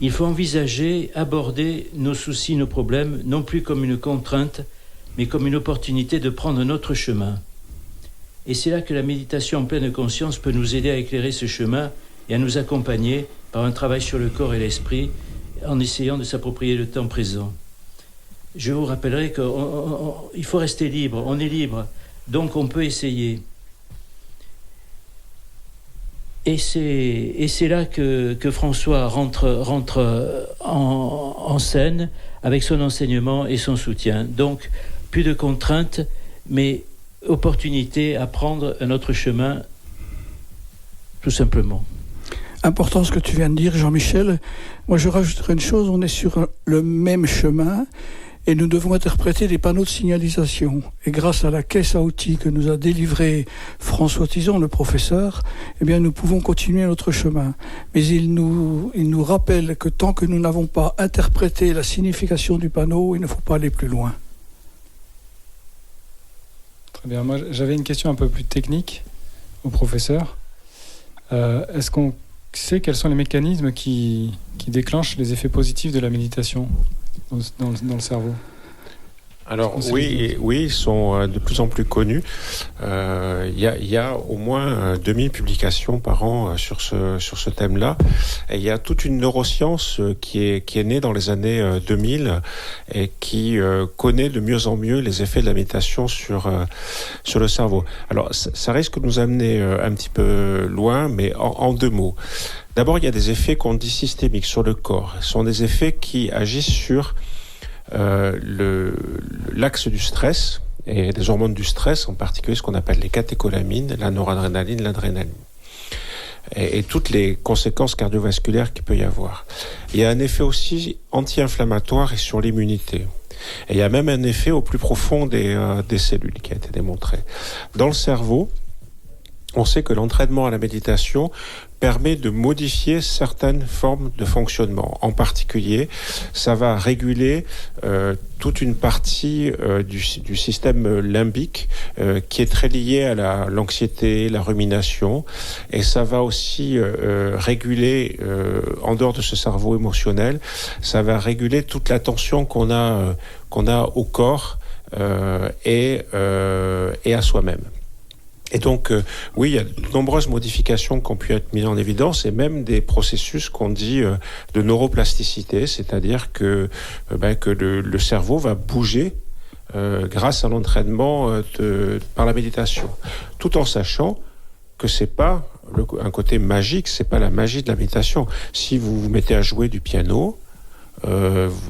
Il faut envisager, aborder nos soucis, nos problèmes, non plus comme une contrainte, mais comme une opportunité de prendre notre chemin. Et c'est là que la méditation en pleine conscience peut nous aider à éclairer ce chemin et à nous accompagner par un travail sur le corps et l'esprit, en essayant de s'approprier le temps présent. Je vous rappellerai qu'il faut rester libre, on est libre, donc on peut essayer. Et c'est là que François rentre en scène avec son enseignement et son soutien. Donc, plus de contraintes, mais opportunité à prendre un autre chemin, tout simplement. Important ce que tu viens de dire, Jean-Michel. Moi, je rajouterai une chose, on est sur le même chemin et nous devons interpréter des panneaux de signalisation. Et grâce à la caisse à outils que nous a délivré François Tison, le professeur, eh bien, nous pouvons continuer notre chemin. Mais il nous rappelle que tant que nous n'avons pas interprété la signification du panneau, il ne faut pas aller plus loin. Très bien. Moi, j'avais une question un peu plus technique au professeur. Est-ce qu'on sait quels sont les mécanismes qui déclenchent les effets positifs de la méditation dans le cerveau? Alors oui, ils sont de plus en plus connus. Il y a au moins 2000 publications par an sur ce thème-là. Et il y a toute une neuroscience qui est née dans les années 2000 et qui connaît de mieux en mieux les effets de la méditation sur le cerveau. Alors ça risque de nous amener un petit peu loin, mais en deux mots. D'abord, il y a des effets qu'on dit systémiques sur le corps. Ce sont des effets qui agissent sur l'axe du stress et des hormones du stress, en particulier ce qu'on appelle les catécholamines, la noradrénaline, l'adrénaline, et toutes les conséquences cardiovasculaires qu'il peut y avoir. Il y a un effet aussi anti-inflammatoire et sur l'immunité. Et il y a même un effet au plus profond des cellules qui a été démontré. Dans le cerveau, on sait que l'entraînement à la méditation permet de modifier certaines formes de fonctionnement. En particulier, ça va réguler toute une partie du système limbique qui est très lié à l'anxiété, la rumination, et ça va aussi réguler, en dehors de ce cerveau émotionnel, ça va réguler toute la tension qu'on a au corps et à soi-même. Et donc, oui, il y a de nombreuses modifications qui ont pu être mises en évidence et même des processus qu'on dit de neuroplasticité, c'est-à-dire que le cerveau va bouger grâce à l'entraînement par la méditation, tout en sachant que c'est pas un côté magique, c'est pas la magie de la méditation. Si vous vous mettez à jouer du piano,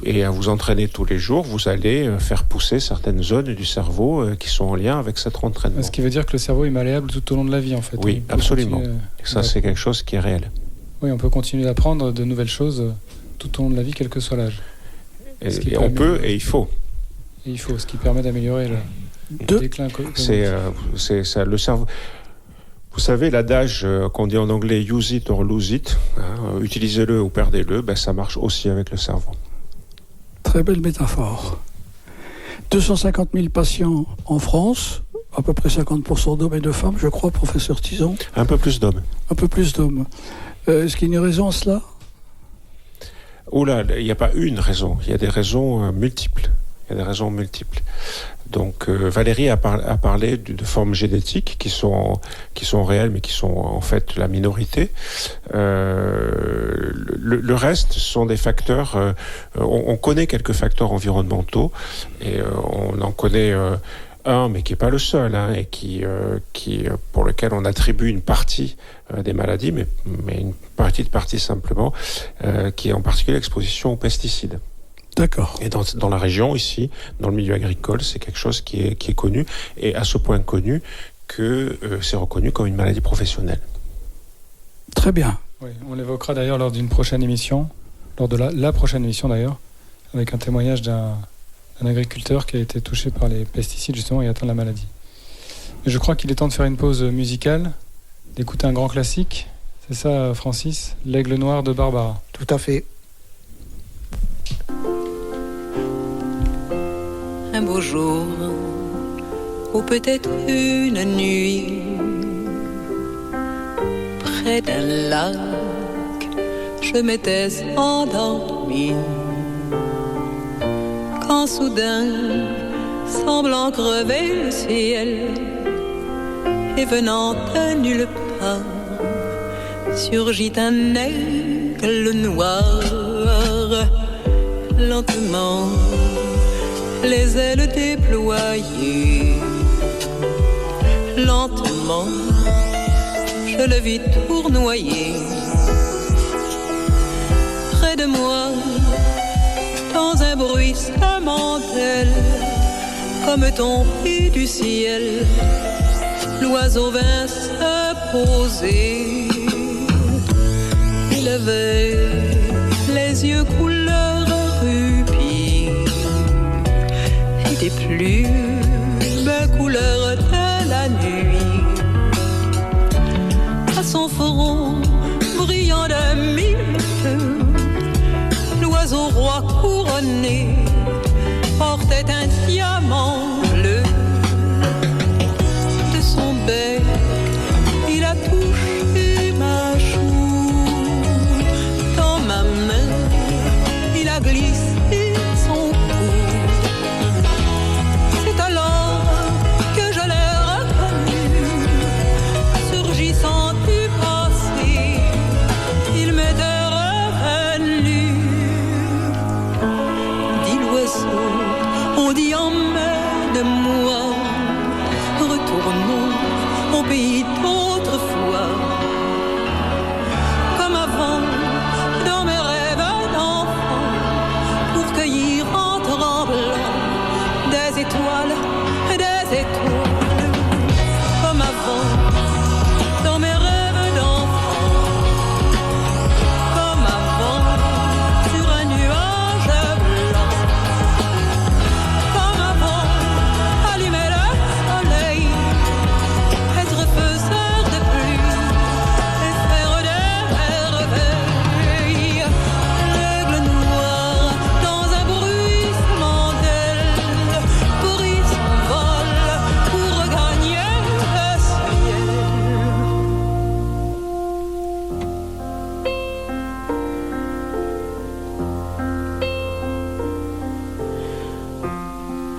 et à vous entraîner tous les jours, vous allez faire pousser certaines zones du cerveau qui sont en lien avec cet entraînement. Ce qui veut dire que le cerveau est malléable tout au long de la vie, en fait. Oui, absolument. Ça, c'est quelque chose qui est réel. Oui, on peut continuer d'apprendre de nouvelles choses tout au long de la vie, quel que soit l'âge. Et on peut, et il faut. Et il faut, ce qui permet d'améliorer le déclin cognitif. C'est ça, le cerveau. Vous savez, l'adage qu'on dit en anglais « use it or lose it », utilisez-le ou perdez-le, ça marche aussi avec le cerveau. Très belle métaphore. 250 000 patients en France, à peu près 50% d'hommes et de femmes, je crois, professeur Tison. Un peu plus d'hommes. Un peu plus d'hommes. Est-ce qu'il y a une raison à cela? Oh là, il n'y a pas une raison, il y a des raisons multiples. Donc Valérie a parlé de formes génétiques qui sont réelles mais qui sont en fait la minorité. Le reste sont des facteurs. On connaît quelques facteurs environnementaux et on en connaît un, mais qui n'est pas le seul, et qui pour lequel on attribue une partie des maladies, mais une petite partie simplement, qui est en particulier l'exposition aux pesticides. D'accord. Et dans la région, ici, dans le milieu agricole, c'est quelque chose qui est connu, et à ce point connu que c'est reconnu comme une maladie professionnelle. Très bien. Oui, on l'évoquera d'ailleurs lors d'une prochaine émission, lors de la prochaine émission d'ailleurs, avec un témoignage d'un agriculteur qui a été touché par les pesticides justement et atteint de la maladie. Et je crois qu'il est temps de faire une pause musicale, d'écouter un grand classique. C'est ça, Francis, L'Aigle Noir de Barbara. Tout à fait. Un beau jour, ou peut-être une nuit, près d'un lac, je m'étais endormi, quand soudain, semblant crever le ciel, et venant de nulle part, surgit un aigle noir, lentement, les ailes déployées, lentement, je le vis tournoyer. Près de moi, dans un bruissement d'ailes, comme tombé du ciel, l'oiseau vint se poser. Il avait les yeux couleur rubis et des plumes couleur de la nuit. À son front brillant de mille feux, l'oiseau roi couronné portait un diamant bleu. De son bec, il a touché ma joue. Dans ma main, il a glissé son cou. C'est alors que je l'ai reconnu, surgissant du passé. Il m'était revenu. Dit l'oiseau, on dit emmène-moi, retournons au pays d'autrefois. Comme avant, dans mes rêves d'enfant, pour cueillir en tremblant des étoiles, des étoiles. Comme avant, dans mes rêves d'enfant, comme avant, sur un nuage blanc. Comme avant, allumer le soleil, être faiseur de pluie et faire des merveilles. L'aigle noir dans un bruissement d'ailes prit son vol pour regagner le ciel.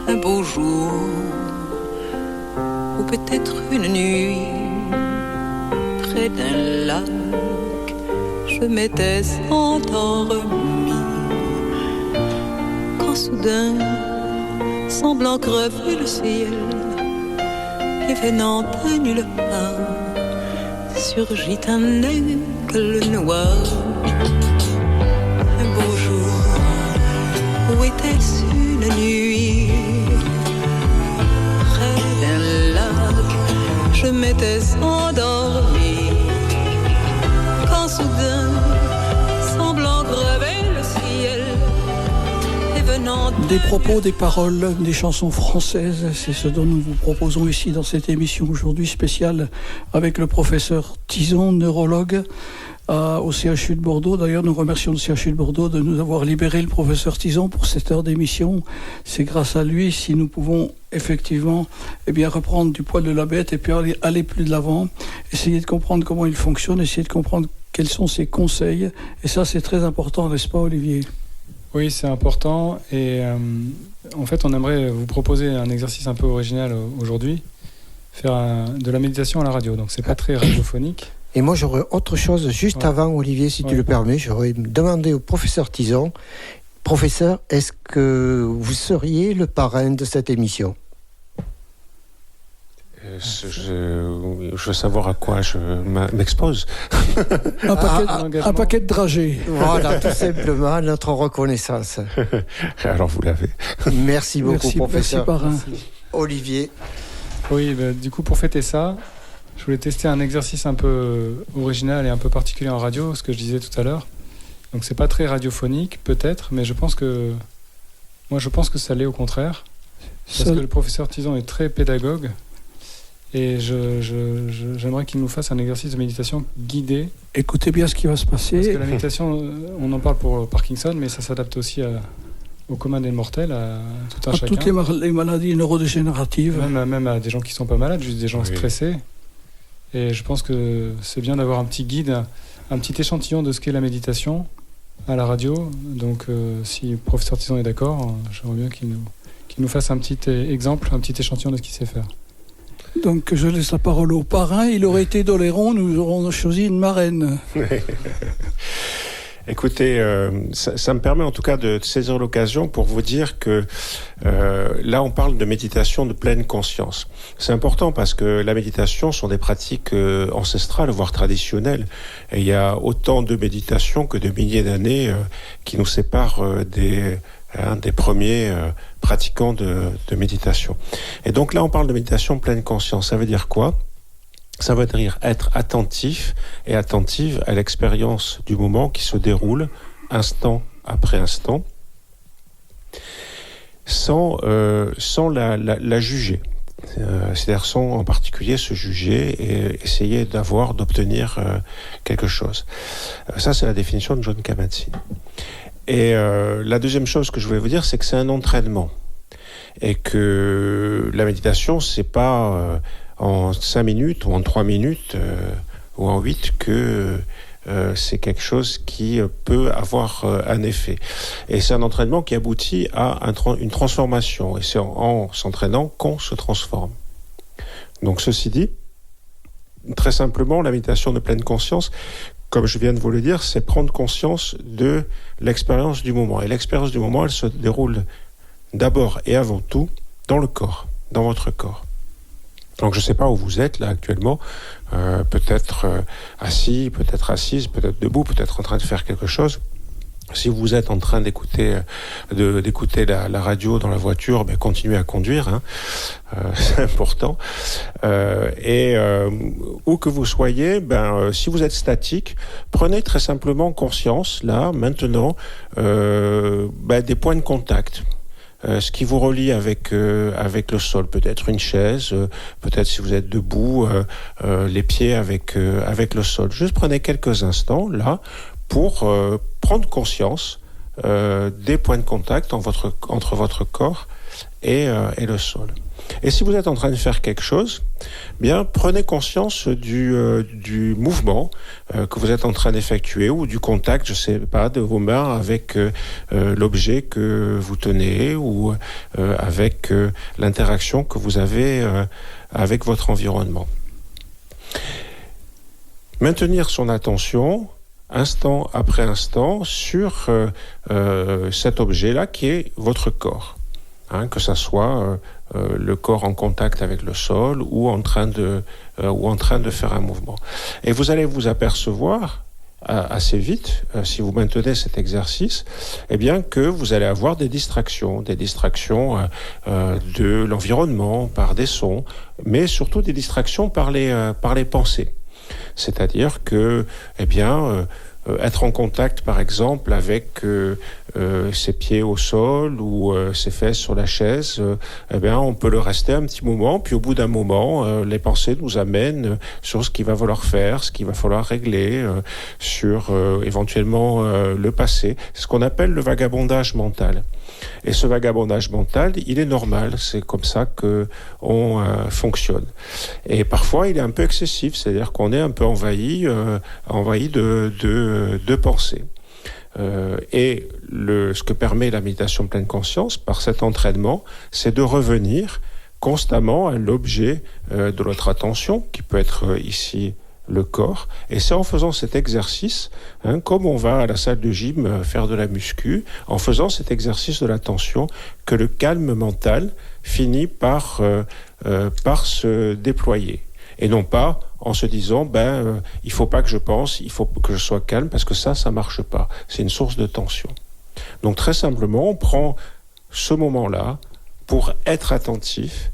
Un beau jour, ou peut-être une nuit, près d'un lac, je m'étais endormi. Quand soudain, semblant crever le ciel, et venant de nulle part, surgit un aigle noir. Un beau jour, où était-ce une nuit? Près d'un lac, je m'étais endormi. Quand soudain, semblant crever le ciel, et venant de Des propos, des paroles, des chansons françaises, c'est ce dont nous vous proposons ici dans cette émission aujourd'hui spéciale avec le professeur Tison, neurologue au CHU de Bordeaux. D'ailleurs, nous remercions le CHU de Bordeaux de nous avoir libéré le professeur Tison pour cette heure d'émission. C'est grâce à lui si nous pouvons effectivement reprendre du poil de la bête et puis aller plus de l'avant, essayer de comprendre comment il fonctionne, essayer de comprendre quels sont ses conseils. Et ça, c'est très important, n'est-ce pas, Olivier ? Oui, c'est important. Et en fait, on aimerait vous proposer un exercice un peu original aujourd'hui, faire de la méditation à la radio. Donc, c'est pas très radiophonique. Et moi, j'aurais autre chose juste avant, Olivier, si tu le permets. J'aurais demandé au professeur Tison, professeur, est-ce que vous seriez le parrain de cette émission ? Je veux savoir à quoi je m'expose. Un paquet de dragées. Voilà, tout simplement, notre reconnaissance. Alors, vous l'avez. Merci beaucoup, professeur. Merci, parrain. Olivier. Oui, du coup, pour fêter ça, je voulais tester un exercice un peu original et un peu particulier en radio, ce que je disais tout à l'heure. Donc, c'est pas très radiophonique, peut-être, mais je pense que ça l'est au contraire. Parce que le professeur Tison est très pédagogue. Et j'aimerais qu'il nous fasse un exercice de méditation guidé. Écoutez bien ce qui va se passer. Parce que la méditation, on en parle pour Parkinson, mais ça s'adapte aussi au commun des mortels, à tout un chacun. Toutes les maladies neurodégénératives. Même à des gens qui ne sont pas malades, juste des gens stressés. Et je pense que c'est bien d'avoir un petit guide, un petit échantillon de ce qu'est la méditation à la radio. Donc si le professeur Tison est d'accord, j'aimerais bien qu'il nous fasse un petit exemple, un petit échantillon de ce qu'il sait faire. Donc je laisse la parole au parrain. Il aurait été d'Oléron, nous aurons choisi une marraine. Écoutez, ça me permet en tout cas de saisir l'occasion pour vous dire que là on parle de méditation de pleine conscience. C'est important parce que la méditation sont des pratiques ancestrales, voire traditionnelles. Et il y a autant de méditations que de milliers d'années qui nous séparent des des premiers pratiquants de méditation. Et donc là, on parle de méditation pleine conscience. Ça veut dire quoi ? Ça veut dire être attentif et attentive à l'expérience du moment qui se déroule instant après instant, sans la juger. C'est-à-dire sans en particulier se juger et essayer d'obtenir quelque chose. Ça, c'est la définition de John Kabat-Zinn. Et la deuxième chose que je voulais vous dire, c'est que c'est un entraînement. Et que la méditation, c'est pas en 5 minutes ou en 3 minutes ou en 8 que c'est quelque chose qui peut avoir un effet. Et c'est un entraînement qui aboutit à une transformation. Et c'est en s'entraînant qu'on se transforme. Donc ceci dit, très simplement, la méditation de pleine conscience, comme je viens de vous le dire, c'est prendre conscience de l'expérience du moment. Et l'expérience du moment, elle se déroule d'abord et avant tout dans le corps, dans votre corps. Donc je ne sais pas où vous êtes là actuellement, peut-être assis, peut-être assise, peut-être debout, peut-être en train de faire quelque chose. Si vous êtes en train d'écouter la radio dans la voiture, ben continuez à conduire, hein. C'est important. Où que vous soyez, si vous êtes statique, prenez très simplement conscience là maintenant des points de contact. Ce qui vous relie avec le sol, peut-être une chaise, peut-être si vous êtes debout, les pieds avec le sol. Juste prenez quelques instants là pour prendre conscience des points de contact entre votre corps et le sol. Et si vous êtes en train de faire quelque chose, bien prenez conscience du mouvement que vous êtes en train d'effectuer ou du contact, je sais pas, de vos mains avec l'objet que vous tenez ou avec l'interaction que vous avez avec votre environnement. Maintenir son attention instant après instant sur cet objet-là qui est votre corps. Hein, que ça soit le corps en contact avec le sol ou en train de faire un mouvement. Et vous allez vous apercevoir assez vite, si vous maintenez cet exercice, eh bien que vous allez avoir des distractions de l'environnement par des sons, mais surtout des distractions par les pensées. C'est-à-dire que, être en contact, par exemple, avec ses pieds au sol ou ses fesses sur la chaise, on peut le rester un petit moment, puis au bout d'un moment, les pensées nous amènent sur ce qu'il va falloir faire, ce qu'il va falloir régler, sur éventuellement le passé. C'est ce qu'on appelle le vagabondage mental. Et ce vagabondage mental, il est normal, c'est comme ça qu'on fonctionne. Et parfois, il est un peu excessif, c'est-à-dire qu'on est un peu envahi de pensées. Et ce que permet la méditation pleine conscience, par cet entraînement, c'est de revenir constamment à l'objet de notre attention, qui peut être ici le corps, et c'est en faisant cet exercice, comme on va à la salle de gym faire de la muscu, en faisant cet exercice de l'attention, que le calme mental finit par se déployer. Et non pas en se disant, il faut pas que je pense, il faut que je sois calme, parce que ça marche pas. C'est une source de tension. Donc très simplement, on prend ce moment-là pour être attentif,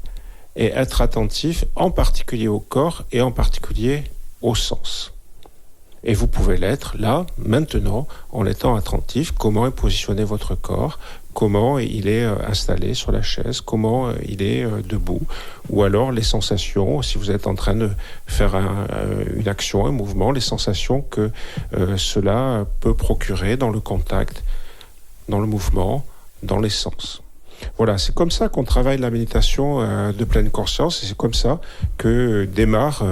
et être attentif en particulier au corps et en particulier au sens. Et vous pouvez l'être là, maintenant, en étant attentif, comment est positionné votre corps, comment il est installé sur la chaise, comment il est debout, ou alors les sensations, si vous êtes en train de faire une action, un mouvement, les sensations que cela peut procurer dans le contact, dans le mouvement, dans les sens. Voilà, c'est comme ça qu'on travaille la méditation de pleine conscience, et c'est comme ça que démarre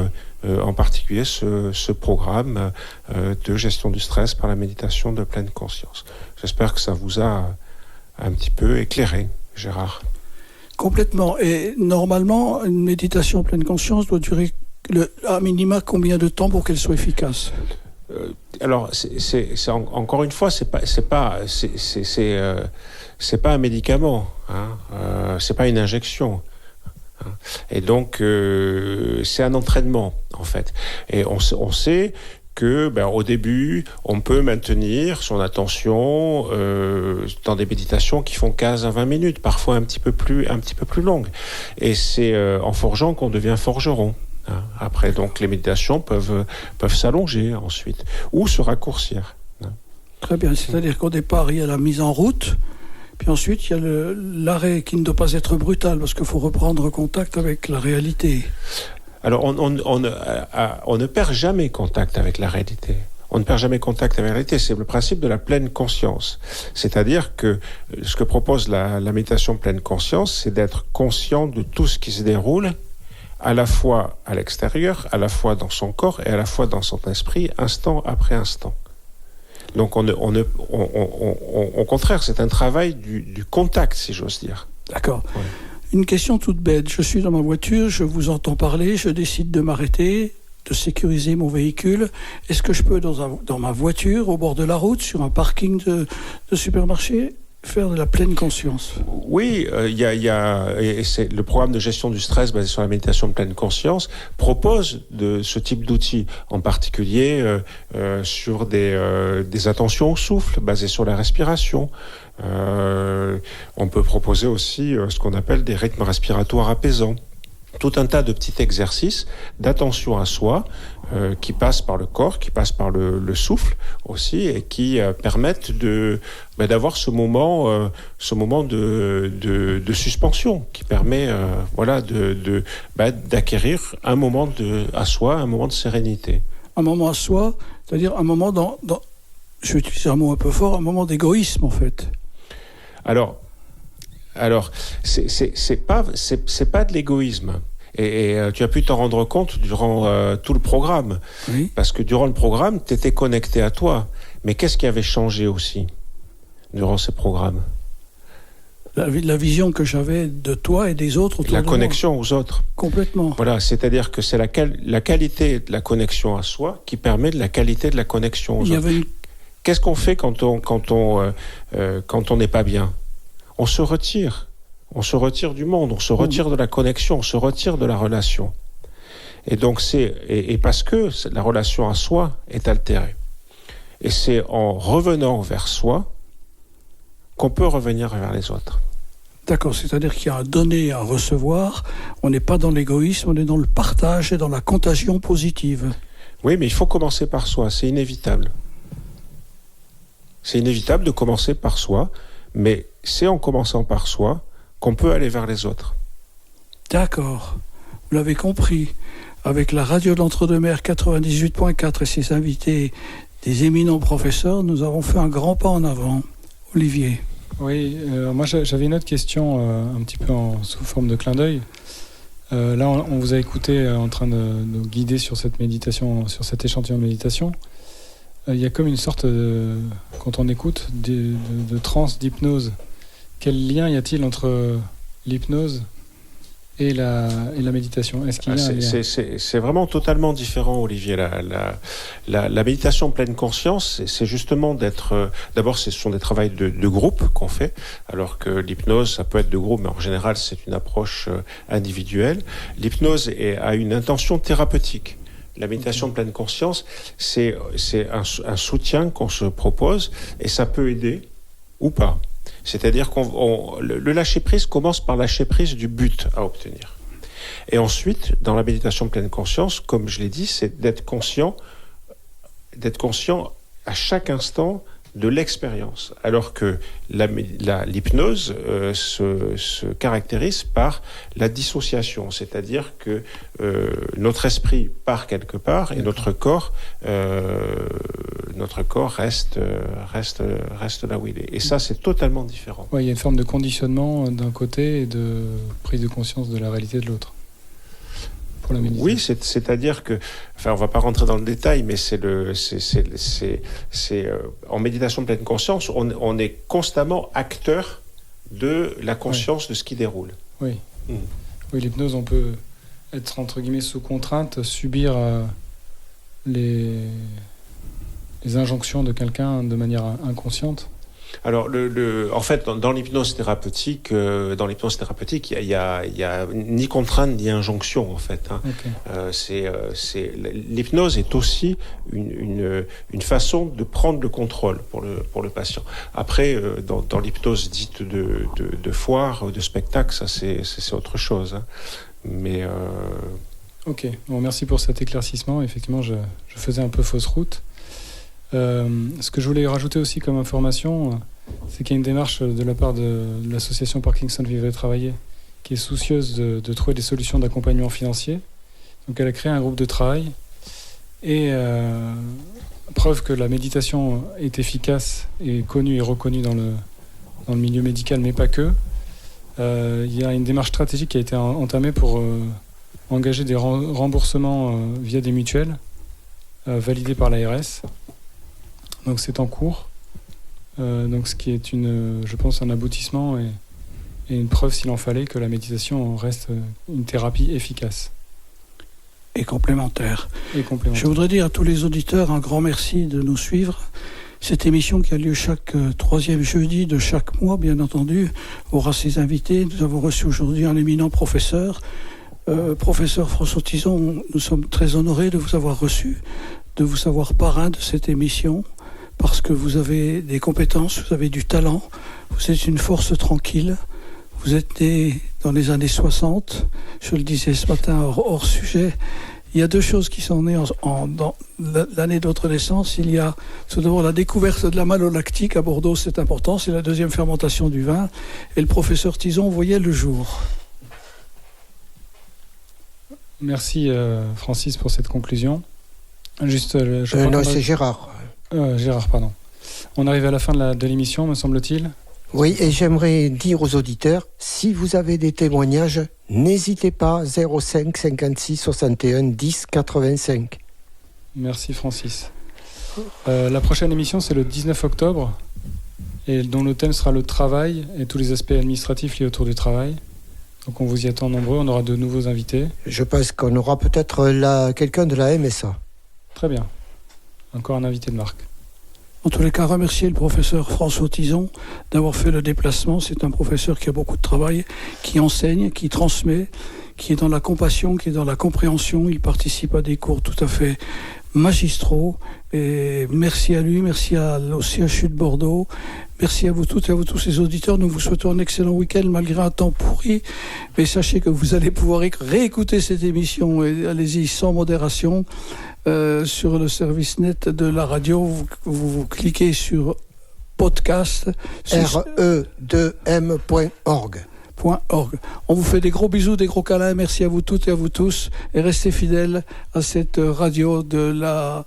en particulier ce programme de gestion du stress par la méditation de pleine conscience. J'espère que ça vous a un petit peu éclairé, Gérard. Complètement. Et normalement, une méditation pleine conscience doit durer à minima combien de temps pour qu'elle soit efficace ? Alors, c'est encore une fois, c'est pas un médicament, hein, c'est pas une injection. Et donc, c'est un entraînement, en fait. Et on sait que, au début, on peut maintenir son attention dans des méditations qui font 15 à 20 minutes, parfois un petit peu plus longues. Et c'est en forgeant qu'on devient forgeron. Après, donc, les méditations peuvent s'allonger ensuite, ou se raccourcir. Très bien, c'est-à-dire qu'au départ, il y a la mise en route, puis ensuite, il y a l'arrêt qui ne doit pas être brutal, parce qu'il faut reprendre contact avec la réalité. Alors, on ne perd jamais contact avec la réalité. On ne perd jamais contact avec la réalité. C'est le principe de la pleine conscience. C'est-à-dire que ce que propose la méditation pleine conscience, c'est d'être conscient de tout ce qui se déroule, à la fois à l'extérieur, à la fois dans son corps et à la fois dans son esprit, instant après instant. Donc, au contraire, c'est un travail du contact, si j'ose dire. D'accord. Ouais. Une question toute bête. Je suis dans ma voiture, je vous entends parler, je décide de m'arrêter, de sécuriser mon véhicule. Est-ce que je peux, dans ma voiture, au bord de la route, sur un parking de supermarché, faire de la pleine conscience? Oui, et c'est le programme de gestion du stress basé sur la méditation de pleine conscience propose de ce type d'outils, en particulier sur des attentions au souffle basées sur la respiration. On peut proposer aussi ce qu'on appelle des rythmes respiratoires apaisants. Tout un tas de petits exercices d'attention à soi qui passent par le corps, qui passent par le souffle aussi, et qui permettent d'avoir ce moment de suspension, qui permet d'acquérir un moment à soi, un moment de sérénité. Un moment à soi, c'est-à-dire un moment dans je vais utiliser un mot un peu fort, un moment d'égoïsme en fait. Alors, c'est pas de l'égoïsme. Et tu as pu t'en rendre compte durant tout le programme. Oui. Parce que durant le programme, tu étais connecté à toi. Mais qu'est-ce qui avait changé aussi durant ces programmes ? La vision que j'avais de toi et des autres autour de moi. La connexion aux autres. Complètement. Voilà, c'est-à-dire que c'est la qualité de la connexion à soi qui permet de la qualité de la connexion aux autres. Qu'est-ce qu'on fait quand on n'est pas bien ? On se retire. On se retire du monde, on se retire de la connexion, on se retire de la relation. Et donc parce que la relation à soi est altérée. Et c'est en revenant vers soi qu'on peut revenir vers les autres. D'accord, c'est-à-dire qu'il y a un donner et un recevoir. On n'est pas dans l'égoïsme, on est dans le partage et dans la contagion positive. Oui, mais il faut commencer par soi, c'est inévitable. C'est inévitable de commencer par soi, mais c'est en commençant par soi qu'on peut aller vers les autres. D'accord, vous l'avez compris. Avec la radio de l'Entre-deux-Mers 98.4 et ses invités, des éminents professeurs, nous avons fait un grand pas en avant. Olivier. Oui, moi j'avais une autre question, un petit peu sous forme de clin d'œil. Là, on vous a écouté en train de nous guider sur cette méditation, sur cet échantillon de méditation. Il y a comme une sorte quand on écoute, de transe, d'hypnose. Quel lien y a-t-il entre l'hypnose et la méditation ? Est-ce qu'il y a un lien ? C'est vraiment totalement différent, Olivier. La méditation pleine conscience, c'est justement d'être... D'abord, ce sont des travaux de groupe qu'on fait, alors que l'hypnose, ça peut être de groupe, mais en général, c'est une approche individuelle. L'hypnose a une intention thérapeutique. La méditation de pleine conscience, c'est un soutien qu'on se propose, et ça peut aider ou pas. C'est-à-dire le lâcher-prise commence par lâcher prise du but à obtenir. Et ensuite, dans la méditation de pleine conscience, comme je l'ai dit, c'est d'être conscient à chaque instant de l'expérience. Alors que l'hypnose se caractérise par la dissociation, c'est-à-dire que notre esprit part quelque part et notre corps reste là où il est. Et ça, c'est totalement différent. Ouais, il y a une forme de conditionnement d'un côté et de prise de conscience de la réalité de l'autre. Oui, c'est-à-dire que, enfin, on va pas rentrer dans le détail, mais en méditation de pleine conscience, on est constamment acteur de la conscience de ce qui déroule. Oui. Oui, l'hypnose, on peut être entre guillemets sous contrainte, subir les injonctions de quelqu'un de manière inconsciente. Alors, en fait, dans l'hypnose thérapeutique, il y a ni contrainte ni injonction, en fait. Hein. Okay. L'hypnose est aussi une façon de prendre le contrôle pour le patient. Après, dans l'hypnose dite de foire, de spectacle, ça c'est autre chose. Hein. Mais Ok. Bon, merci pour cet éclaircissement. Effectivement, je faisais un peu fausse route. Ce que je voulais rajouter aussi comme information, c'est qu'il y a une démarche de la part de l'association Parkinson Vivre et Travailler qui est soucieuse de trouver des solutions d'accompagnement financier. Donc elle a créé un groupe de travail et preuve que la méditation est efficace et connue et reconnue dans le milieu médical, mais pas que. Il y a une démarche stratégique qui a été entamée pour engager des remboursements via des mutuelles validés par l'ARS. Donc c'est en cours. Donc ce qui est je pense, un aboutissement et une preuve, s'il en fallait, que la méditation reste une thérapie efficace. Et complémentaire. Je voudrais dire à tous les auditeurs un grand merci de nous suivre. Cette émission qui a lieu chaque troisième jeudi de chaque mois, bien entendu, aura ses invités. Nous avons reçu aujourd'hui un éminent professeur, professeur François Tison. Nous sommes très honorés de vous avoir reçu, de vous savoir parrain de cette émission, parce que vous avez des compétences, vous avez du talent, vous êtes une force tranquille, vous êtes né dans les années 60, je le disais ce matin hors sujet. Il y a deux choses qui sont nées dans l'année de votre naissance. Il y a tout d'abord la découverte de la malolactique à Bordeaux, c'est important, c'est la deuxième fermentation du vin, et le professeur Tison voyait le jour. Merci Francis pour cette conclusion. Juste, non, c'est Gérard. Gérard, pardon. On arrive à la fin de l'émission, me semble-t-il. Oui, et j'aimerais dire aux auditeurs, si vous avez des témoignages, n'hésitez pas, 05 56 61 10 85. Merci Francis. La prochaine émission, c'est le 19 octobre, et dont le thème sera le travail et tous les aspects administratifs liés autour du travail. Donc on vous y attend nombreux, on aura de nouveaux invités. Je pense qu'on aura peut-être quelqu'un de la MSA. Très bien. Encore un invité de marque. En tous les cas, remercier le professeur François Tison d'avoir fait le déplacement. C'est un professeur qui a beaucoup de travail, qui enseigne, qui transmet, qui est dans la compassion, qui est dans la compréhension. Il participe à des cours tout à fait magistraux. Et merci à lui, merci au CHU de Bordeaux. Merci à vous toutes et à vous tous les auditeurs. Nous vous souhaitons un excellent week-end malgré un temps pourri. Mais sachez que vous allez pouvoir réécouter cette émission. Et allez-y sans modération. Sur le service net de la radio, vous cliquez sur podcast re2m.org. On vous fait des gros bisous, des gros câlins. Merci à vous toutes et à vous tous. Et restez fidèles à cette radio de la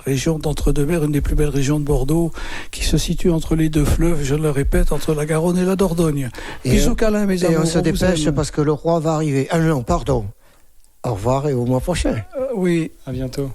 région d'Entre-deux-Mers, une des plus belles régions de Bordeaux, qui se situe entre les deux fleuves, je le répète, entre la Garonne et la Dordogne. Bisous, câlins, mes amours. Et on se dépêche parce que le roi va arriver. Ah non, pardon. Au revoir et au mois prochain. Oui. À bientôt.